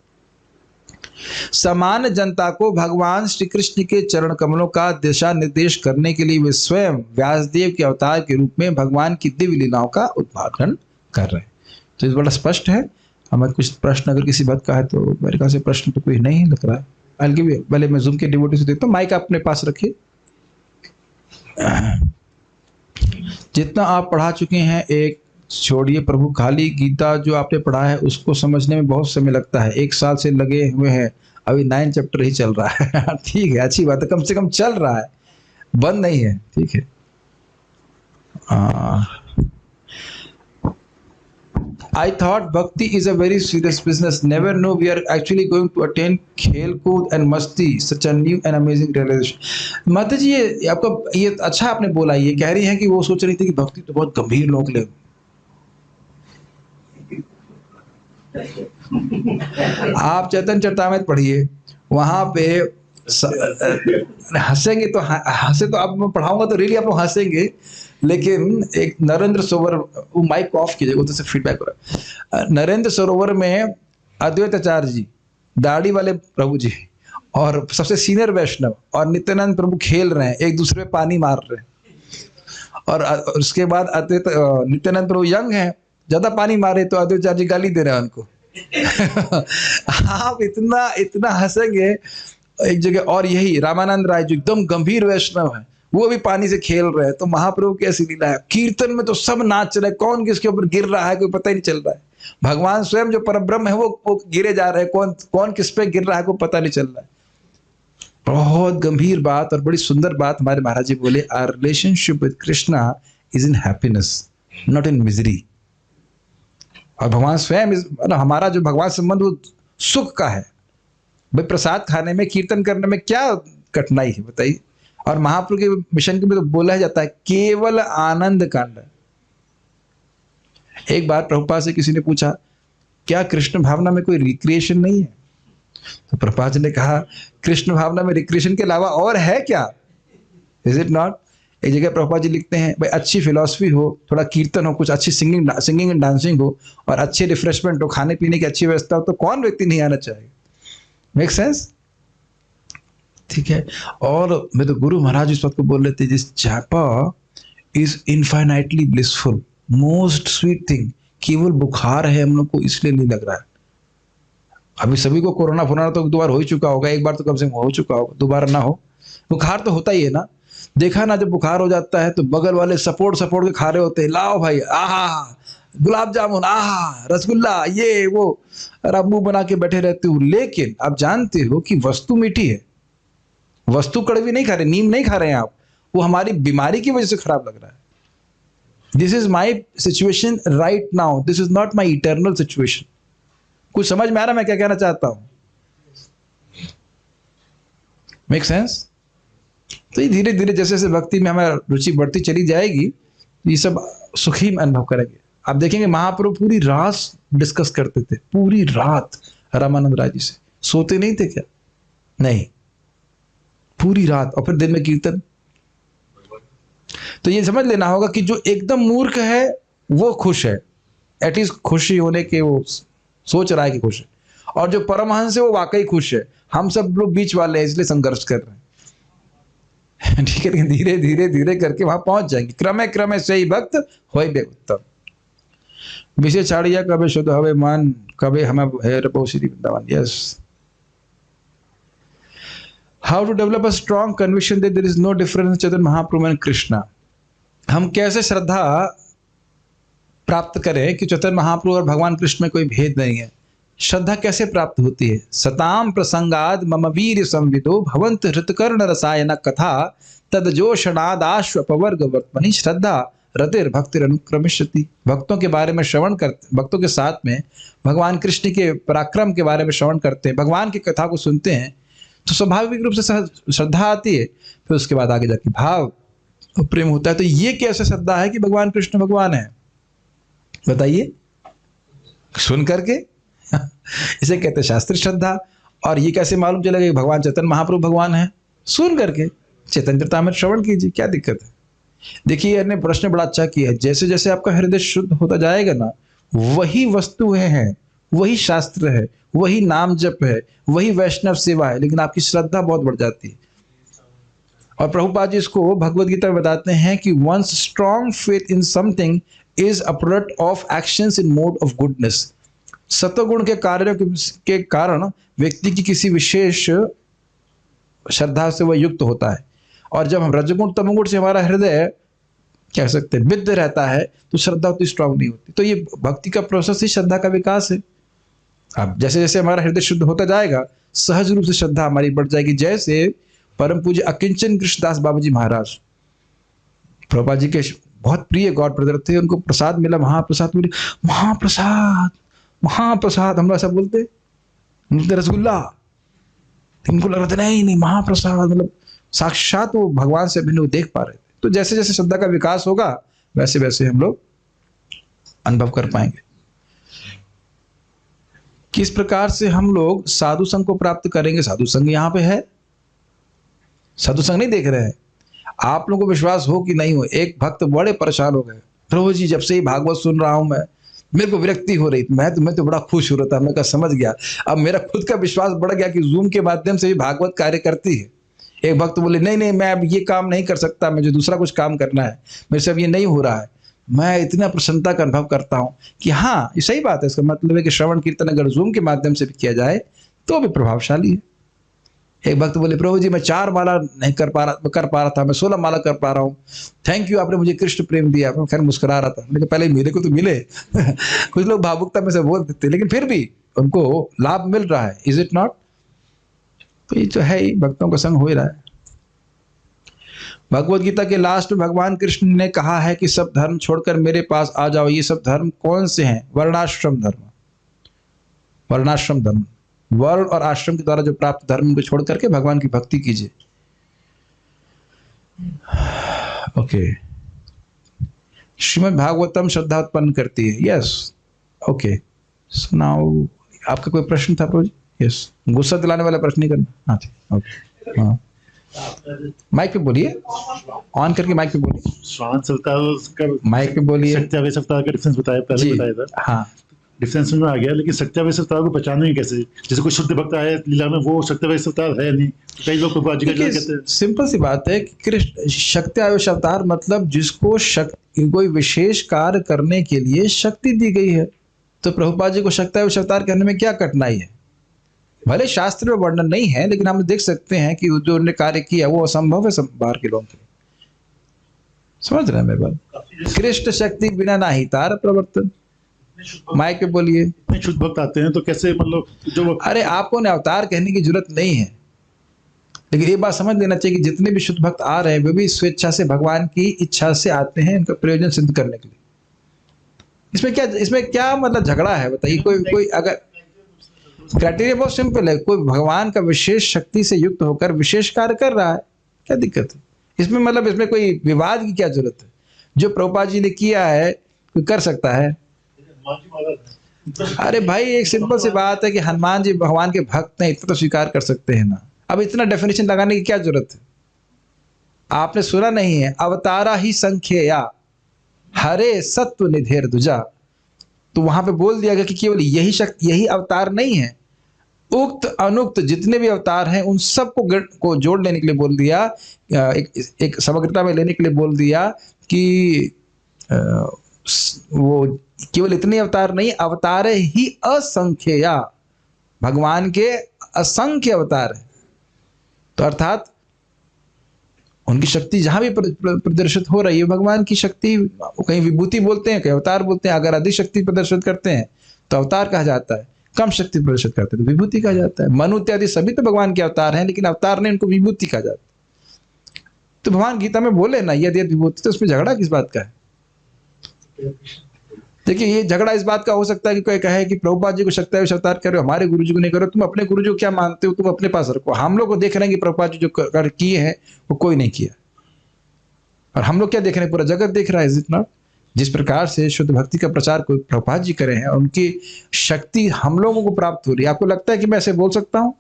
समान जनता को भगवान श्री कृष्ण के चरण कमलों का दिशा निर्देश करने के लिए वे स्वयं व्यासदेव के अवतार के रूप में भगवान की दिव्य लीलाओं का उद्घाटन कर रहे हैं। तो ये बड़ा स्पष्ट है। हमें कुछ प्रश्न अगर किसी बात का है तो मेरे ख्याल से प्रश्न तो कोई नहीं लग रहा है। पहले मैं जूम के डिवोटी से देखता हूँ। माइक अपने पास रखिए। जितना आप पढ़ा चुके हैं एक छोड़िए प्रभु, खाली गीता जो आपने पढ़ा है उसको समझने में बहुत समय लगता है। 1 साल से लगे हुए हैं, अभी 9 चैप्टर ही चल रहा है। ठीक है, अच्छी बात है, कम से कम चल रहा है, बंद नहीं है। ठीक है। I thought bhakti is a very serious business. Never know we are actually going to attain खेल कूद and मस्ती, such a new and amazing realization। माता जी ये आपका ये अच्छा आपने बोला। ये कह रही हैं कि वो सोच रही थी कि भक्ति तो बहुत गंभीर लोग ले। आप चैतन्य चरितामृत पढ़िए, वहां पे हंसेंगे तो हंसे तो आप मैं पढ़ाऊंगा तो रियली आप लोग हंसेंगे। लेकिन एक नरेंद्र सरोवर, वो माइक ऑफ कीजिए, वो तो से फीडबैक हो रहा है। नरेंद्र सरोवर में अद्वैत आचार्य जी, दाढ़ी वाले प्रभु जी और सबसे सीनियर वैष्णव और नित्यानंद प्रभु खेल रहे हैं, एक दूसरे पे पानी मार रहे हैं। और उसके बाद अद्वैत नित्यानंद प्रभु यंग हैं, ज्यादा पानी मारे तो अद्वैत आचार्य जी गाली दे रहे हैं उनको। आप इतना इतना हंसेंगे एक जगह। और यही रामानंद राय जो एकदम गंभीर वैष्णव है, वो भी पानी से खेल रहे हैं। तो महाप्रभु की ऐसी लीला है। कीर्तन में तो सब नाच रहे हैं, कौन किसके ऊपर गिर रहा है कोई पता ही नहीं चल रहा है। भगवान स्वयं जो परब्रह्म है वो गिरे जा रहे हैं, कौन किस पे गिर रहा है कोई पता नहीं चल रहा है। बहुत गंभीर बात और बड़ी सुंदर बात हमारे महाराज जी बोले, our relationship with Krishna is in happiness not in misery. और भगवान स्वयं, हमारा जो भगवान संबंध वो सुख का है। भाई प्रसाद खाने में, कीर्तन करने में क्या कठिनाई है बताइए। और महाप्रभु के मिशन के में तो बोला जाता है केवल आनंद कांड। एक बार प्रभुपाद से किसी ने पूछा क्या कृष्ण भावना में कोई रिक्रिएशन नहीं है? तो प्रभुपाद जी ने कहा कृष्ण भावना में रिक्रिएशन के अलावा और है क्या? Is it not? एक जगह प्रभुपाद जी लिखते हैं भाई अच्छी फिलॉसफी हो, थोड़ा कीर्तन हो, कुछ अच्छी सिंगिंग एंड डांसिंग हो और अच्छे रिफ्रेशमेंट हो, खाने पीने की अच्छी व्यवस्था हो, तो कौन व्यक्ति नहीं आना चाहेगा? Make sense? ठीक है। और मैं तो गुरु महाराज इस बात को बोल रहे थे, दिस जपा is infinitely blissful, most sweet thing. केवल बुखार है हम लोग को इसलिए नहीं लग रहा है। अभी सभी को कोरोना फोरोना तो 2 बार हो ही चुका होगा, 1 बार तो कम से कम हो चुका होगा, दोबारा ना हो। बुखार तो होता ही है ना। देखा ना, जब बुखार हो जाता है तो बगल वाले सपोर्ट के खा रहे होते हैं, लाओ भाई, आहा गुलाब जामुन, आहा रसगुल्ला, ये वो, और आप मुंह बना के बैठे रहते हो। लेकिन आप जानते हो कि वस्तु मीठी है, वस्तु कड़वी नहीं खा रहे, नीम नहीं खा रहे हैं आप, वो हमारी बीमारी की वजह से खराब लग रहा है। This is my situation right now, this is not my eternal situation. कुछ समझ में आ रहा मैं क्या कहना चाहता हूं? Make sense? तो ये धीरे धीरे जैसे जैसे भक्ति में हमारी रुचि बढ़ती चली जाएगी, ये सब सुखी अनुभव करेंगे। आप देखेंगे महाप्रभु पूरी रात डिस्कस करते थे, पूरी रात रामानंद राय जी से। सोते नहीं थे क्या? नहीं, पूरी रात। और फिर दिन में कीर्तन। तो ये समझ लेना होगा कि जो एकदम मूर्ख है वो खुश है, एटलीस्ट खुशी होने के वो सोच रहा है कि खुश है। और जो परमहंस है वो वाकई खुश है। हम सब लोग बीच वाले हैं, इसलिए संघर्ष कर रहे हैं। ठीक है, धीरे धीरे धीरे करके वहां पहुंच जाएंगे। क्रमे क्रमे से ही भक्त होय बे उत्तम। विषय छाड़िया कबे शुद्ध हवे मान, कबे हमें है रबो Shri Vrindavan. Yes. How to develop a strong conviction that there is no difference Chaitanya Mahaprabhu and Krishna. हम कैसे श्रद्धा प्राप्त करें कि चैतन्य महाप्रभु और भगवान कृष्ण में कोई भेद नहीं है? श्रद्धा कैसे प्राप्त होती है? सताम प्रसंगाद मम वीर संविदो भवंत हृतकर्ण रसायन कथा तदजोषणादाश्व पवर्ग वर्तमनि श्रद्धा रतिर भक्तिर अनुक्रमिष्यति। भक्तों के बारे में श्रवण करते, भक्तों के साथ में भगवान कृष्ण के पराक्रम के बारे में श्रवण करते हैं, भगवान की कथा को सुनते हैं, तो स्वाभाविक रूप से श्रद्धा आती है। फिर उसके बाद आगे जाके भाव और प्रेम होता है। तो ये कैसे श्रद्धा है कि भगवान कृष्ण भगवान है? बताइए, सुन करके इसे कहते हैं शास्त्रीय श्रद्धा। और ये कैसे मालूम चलेगा कि भगवान चैतन्य महाप्रभु भगवान है? सुन करके चैतन्य चरितामृत श्रवण कीजिए, क्या दिक्कत है? देखिए, इन्होंने प्रश्न बड़ा अच्छा किया है। जैसे जैसे आपका हृदय शुद्ध होता जाएगा ना, वही वस्तु है, वही शास्त्र है, वही नाम जप है, वही वैष्णव सेवा है, लेकिन आपकी श्रद्धा बहुत बढ़ जाती है। और प्रभुपाद जी इसको भगवद गीता में बताते हैं कि once strong faith in something is a product of actions in mode of goodness. सत्वगुण के कार्यों के कारण व्यक्ति की किसी विशेष श्रद्धा से वह युक्त होता है। और जब हम रजगुण तमगुण से हमारा हृदय कह सकते हैं विद्ध रहता है, तो श्रद्धा उतनी स्ट्रांग नहीं होती। तो ये भक्ति का प्रोसेस ही श्रद्धा का विकास है। अब जैसे जैसे हमारा हृदय शुद्ध होता जाएगा, सहज रूप से श्रद्धा हमारी बढ़ जाएगी। जैसे परम पूज्य अकिंचन कृष्णदास बाबू जी महाराज, प्रभुपाद जी के बहुत प्रिय गॉड ब्रदर थे, उनको प्रसाद मिला, महाप्रसाद मिले, महाप्रसाद महाप्रसाद, हम लोग ऐसा बोलते रसगुल्ला, इनको लग रहा था नहीं महाप्रसाद, मतलब साक्षात वो भगवान से भिन्न देख पा रहे थे। तो जैसे जैसे श्रद्धा का विकास होगा, वैसे वैसे हम लोग अनुभव कर पाएंगे। किस प्रकार से हम लोग साधु संघ को प्राप्त करेंगे? साधु संघ यहाँ पे है, साधु संघ नहीं देख रहे हैं। आप लोगों को विश्वास हो कि नहीं हो, एक भक्त बड़े परेशान हो गए, प्रभु जी जब से ही भागवत सुन रहा हूं मैं, मेरे को विरक्ति हो रही, मैं तो बड़ा खुश हो रहा था, मैं कहा समझ गया, अब मेरा खुद का विश्वास बढ़ गया कि जूम के माध्यम से भी भागवत कार्य करती है। एक भक्त बोले नहीं मैं अब ये काम नहीं कर सकता, मुझे दूसरा कुछ काम करना है, मेरे से अब ये नहीं हो रहा है। मैं इतना प्रसन्नता का अनुभव करता हूँ कि हाँ ये सही बात है। इसका मतलब है कि श्रवण कीर्तन अगर जूम के माध्यम से भी किया जाए तो भी प्रभावशाली है। एक भक्त बोले प्रभु जी मैं 4 माला नहीं कर पा रहा था, मैं 16 माला कर पा रहा हूँ, थैंक यू आपने मुझे कृष्ण प्रेम दिया। मैं खैर मुस्कुरा रहा था, लेकिन पहले मेरे को तो मिले कुछ लोग भावुकता में से बोल देते, लेकिन फिर भी उनको लाभ मिल रहा है, इज इट नॉट? तो ये जो है भक्तों का संग हो ही रहा है। भगवद गीता के लास्ट में भगवान कृष्ण ने कहा है कि सब धर्म छोड़कर मेरे पास आ जाओ। ये सब धर्म कौन से हैं? वर्णाश्रम धर्म, वर्णाश्रम धर्म, वर्ण और आश्रम के द्वारा जो प्राप्त धर्म को छोड़ करके भगवान की भक्ति कीजिए। ओके, श्रीमद् भागवतम श्रद्धा उत्पन्न करती है। यस, ओके, सुनाओ। आपका कोई प्रश्न था प्रभु जी? यस, गुस्सा दिलाने वाला प्रश्न नहीं करना। हाँ ठीक, ओके, हाँ माइक पे बोलिए, ऑन करके माइक पे बोलिए,
श्रवण सप्ताह
माइक पे बोलिए।
सत्यावेश सप्ताह का डिफरेंस बताया, पहले बताया था।
हाँ,
डिफरेंस में आ गया, लेकिन सत्यावेश सप्ताह को पहचानेंगे कैसे? जैसे कोई शुद्ध भक्त आए लीला में, वो सत्यावेश सप्ताह है नहीं, कई लोग प्रभुपाद जी का कहते हैं।
सिंपल सी बात है कि कृष्ण शक्त्यावेश अवतार मतलब जिसको शक्ति, कोई विशेष कार्य करने के लिए शक्ति दी गई है। तो प्रभुपाद जी को शक्त्यावेश अवतार कहने में क्या कठिनाई है? भले शास्त्र में वर्णन नहीं है, लेकिन हम देख सकते हैं कि जो उन्होंने कार्य किया वो असंभव है बाहर के लोगों के लिए। समझ रहे हैं मेरी बात? कृष्ण शक्ति बिना नाही तार प्रवर्तन। माइक पे बोलिए।
इतने शुद्ध भक्त आते हैं तो कैसे, मतलब जो
अरे आपको ने अवतार कहने की जरूरत नहीं है, लेकिन ये बात समझ लेना चाहिए कि जितने भी शुद्ध भक्त आ रहे हैं वे भी स्वेच्छा से भगवान की इच्छा से आते हैं इनका प्रयोजन सिद्ध करने के लिए। इसमें क्या मतलब झगड़ा है? बताइए। कोई अगर क्राइटेरिया बहुत सिंपल है, कोई भगवान का विशेष शक्ति से युक्त होकर विशेष कार्य कर रहा है, क्या दिक्कत है इसमें? मतलब इसमें कोई विवाद की क्या जरूरत है? जो प्रभुपाद जी ने किया है कोई कर सकता है। अरे भाई एक सिंपल सी बात है कि हनुमान जी भगवान के भक्त हैं, इतना तो स्वीकार कर सकते हैं ना। अब इतना डेफिनेशन लगाने की क्या जरूरत है? आपने सुना नहीं है, अवतारा ही संख्या हरे सत्व निधेर दुजा। तो वहां पे बोल दिया गया कि केवल यही शक्ति, यही अवतार नहीं है, उक्त अनुक्त जितने भी अवतार हैं उन सबको को जोड़ लेने के लिए बोल दिया, एक समग्रता में लेने के लिए बोल दिया कि वो केवल इतने अवतार नहीं, अवतार ही असंख्या, भगवान के असंख्य अवतार है। तो अर्थात उनकी शक्ति जहां भी प्रदर्शित हो रही है, भगवान की शक्ति, कहीं विभूति बोलते हैं, कहीं अवतार बोलते हैं। अगर अधिक शक्ति प्रदर्शित करते हैं तो अवतार कहा जाता है, कम शक्ति प्रदर्शित करते हैं तो विभूति कहा जाता है। मनु इत्यादि सभी तो भगवान के अवतार हैं, लेकिन अवतार ने उनको विभूति कहा जाता है। तो भगवान गीता में बोले ना यदि विभूति, तो उसमें झगड़ा किस बात का है? देखिए ये झगड़ा इस बात का हो सकता है कि कोई कहे कि प्रभुपाद जी को शक्ति अवतार करो, हमारे गुरु जी को नहीं करो। तुम अपने गुरु जी को क्या मानते हो, तुम अपने पास रखो। हम लोग को देख रहे हैं कि प्रभुपाद जी जो कर किए हैं वो कोई नहीं किया, और हम लोग क्या देख रहे हैं, पूरा जगत देख रहा है। जितना जिस प्रकार से शुद्ध भक्ति का प्रचार को प्रभुपाद जी करे हैं, उनकी शक्ति हम लोगों को प्राप्त हो रही है। आपको लगता है कि मैं ऐसे बोल सकता हूँ?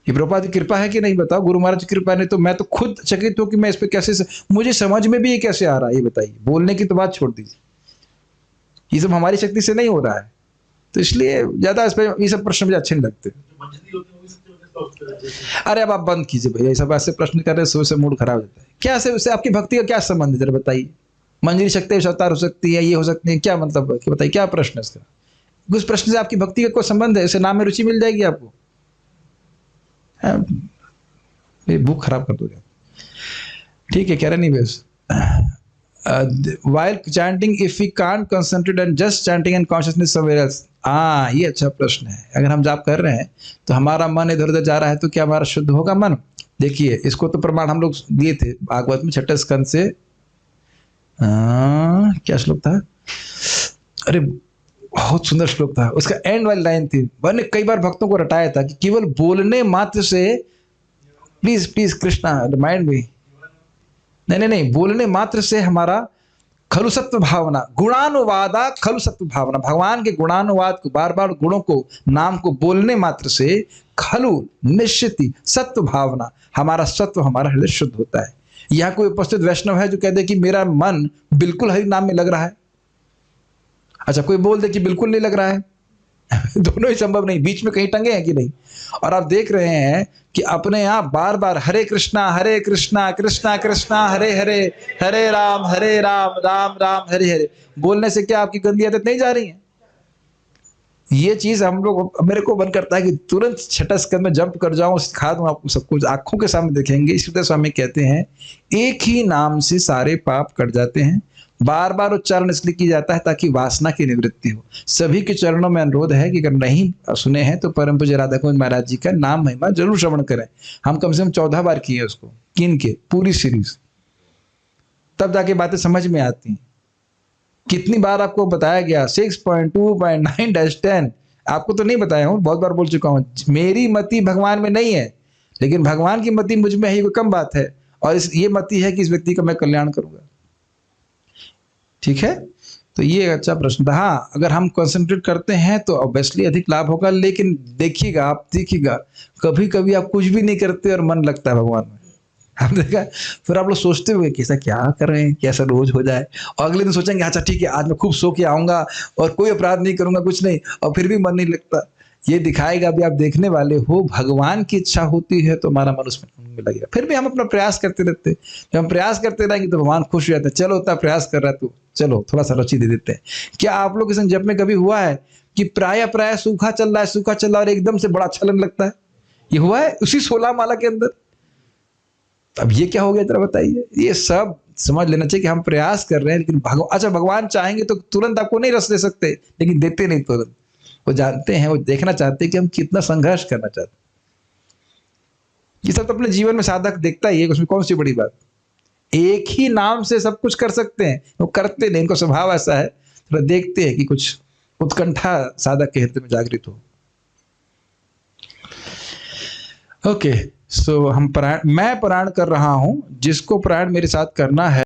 ये प्रभुपाद की कृपा है कि नहीं बताओ? गुरु महाराज की कृपा नहीं तो मैं तो खुद चकित हूँ कि मैं इस पे कैसे मुझे समझ में भी ये कैसे आ रहा है, ये बताइए। बोलने की तो बात छोड़ दीजिए, ये सब हमारी शक्ति से नहीं हो रहा है। तो इसलिए ज्यादा इस पे ये सब प्रश्न मुझे अच्छे नहीं लगते। अरे अब आप बंद कीजिए भैया, ये सब ऐसे प्रश्न कर रहे हैं, से मूड खराब हो जाता है। क्या से उससे आपकी भक्ति का क्या संबंध है, जरा बताइए। मंजरी शक्ति अवतार हो सकती है, ये हो सकती है, क्या मतलब है? बताइए क्या प्रश्न है इसका? उस प्रश्न से आपकी भक्ति का कोई संबंध है? इसे नाम में रुचि मिल जाएगी आपको? भूख खराब कर दोगे। ठीक है, कह रहे नहीं base. while chanting if we can't concentrate and just chanting and consciousness somewhere else, ये अच्छा प्रश्न है। अगर हम जाप कर रहे हैं तो हमारा मन इधर उधर जा रहा है, तो क्या हमारा शुद्ध होगा मन? देखिए इसको तो प्रमाण हम लोग दिए थे भागवत में 6 स्कंद से। क्या श्लोक था? अरे बहुत सुंदर श्लोक था, उसका एंड वाली लाइन थी। मैंने कई बार भक्तों को रटाया था कि केवल बोलने मात्र से, please please Krishna remind me, नहीं, बोलने मात्र से हमारा खलु सत्व भावना, गुणानुवादा खलु सत्व भावना, भगवान के गुणानुवाद को, बार बार गुणों को, नाम को बोलने मात्र से खलु निश्चित सत्व भावना, हमारा सत्व, हमारा हृदय शुद्ध होता है। यहाँ कोई उपस्थित वैष्णव है जो कह दे कि मेरा मन बिल्कुल हरि नाम में लग रहा है? अच्छा, कोई बोल दे कि बिल्कुल नहीं लग रहा है? दोनों ही संभव नहीं, बीच में कहीं टंगे हैं कि नहीं? और आप देख रहे हैं कि अपने आप बार बार हरे कृष्णा कृष्णा कृष्णा हरे हरे, हरे राम राम राम हरे हरे बोलने से क्या आपकी गंदी आदत नहीं जा रही है? ये चीज हम लोग, मेरे को मन करता है कि तुरंत 6 स्कंद में जंप कर जाऊं, सिखा दूं आपको सब कुछ, आंखों के सामने देखेंगे। इसलिए स्वामी कहते हैं एक ही नाम से सारे पाप कट जाते हैं। बार बार उच्चारण इसलिए किया जाता है ताकि वासना की निवृत्ति हो। सभी के चरणों में अनुरोध है कि अगर नहीं सुने हैं तो परम पूज्य राधा कुंज महाराज जी का नाम महिमा जरूर श्रवण करें। हम कम से कम 14 बार किए उसको, किन के पूरी सीरीज, तब जाके बातें समझ में आती हैं। कितनी बार आपको बताया गया 6.2.9-10, आपको तो नहीं बताया हूँ, बहुत बार बोल चुका हूँ। मेरी मति भगवान में नहीं है, लेकिन भगवान की मति मुझ में है, ये कोई कम बात है। और ये मति है कि इस व्यक्ति का मैं कल्याण करूंगा। ठीक है, तो ये अच्छा प्रश्न था। हाँ, अगर हम कंसंट्रेट करते हैं तो ऑब्वियसली अधिक लाभ होगा, लेकिन देखिएगा, आप देखिएगा कभी कभी आप कुछ भी नहीं करते और मन लगता है भगवान में। आप देखा, फिर आप लोग सोचते हुए कि ऐसा क्या कर रहे हैं, कैसा रोज हो जाए, और अगले दिन सोचेंगे अच्छा ठीक है आज मैं खूब सो के आऊंगा और कोई अपराध नहीं करूंगा, कुछ नहीं, और फिर भी मन नहीं लगता। ये दिखाएगा भी आप देखने वाले हो, भगवान की इच्छा होती है तो हमारा मन उसमें लगेगा। फिर भी हम अपना प्रयास करते रहते हैं। जब हम प्रयास करते रहेंगे तो भगवान खुश हो जाते हैं, चलो उतना प्रयास कर रहा है तू, चलो थोड़ा सा रुचि दे देते हैं। क्या आप लोग के संग जब में कभी हुआ है कि प्राय सूखा चल रहा है और एकदम से बड़ा अच्छा लगने लगता है? ये हुआ है उसी 16 माला के अंदर। अब ये क्या हो गया जरा बताइए। ये सब समझ लेना चाहिए कि हम प्रयास कर रहे हैं, लेकिन भगवान चाहेंगे तो तुरंत आपको नहीं रस दे सकते, लेकिन देते नहीं तुरंत। वो जानते हैं, वो देखना चाहते हैं कि हम कितना संघर्ष करना चाहते हैं। ये सब तो अपने जीवन में साधक देखता ही है, उसमें कौन सी बड़ी बात। एक ही नाम से सब कुछ कर सकते हैं, वो करते नहीं, इनको स्वभाव ऐसा है। थोड़ा देखते हैं कि कुछ उत्कंठा साधक के हृदय में जागृत हो। ओके, सो हम मैं पारायण कर रहा हूं, जिसको पारायण मेरे साथ करना है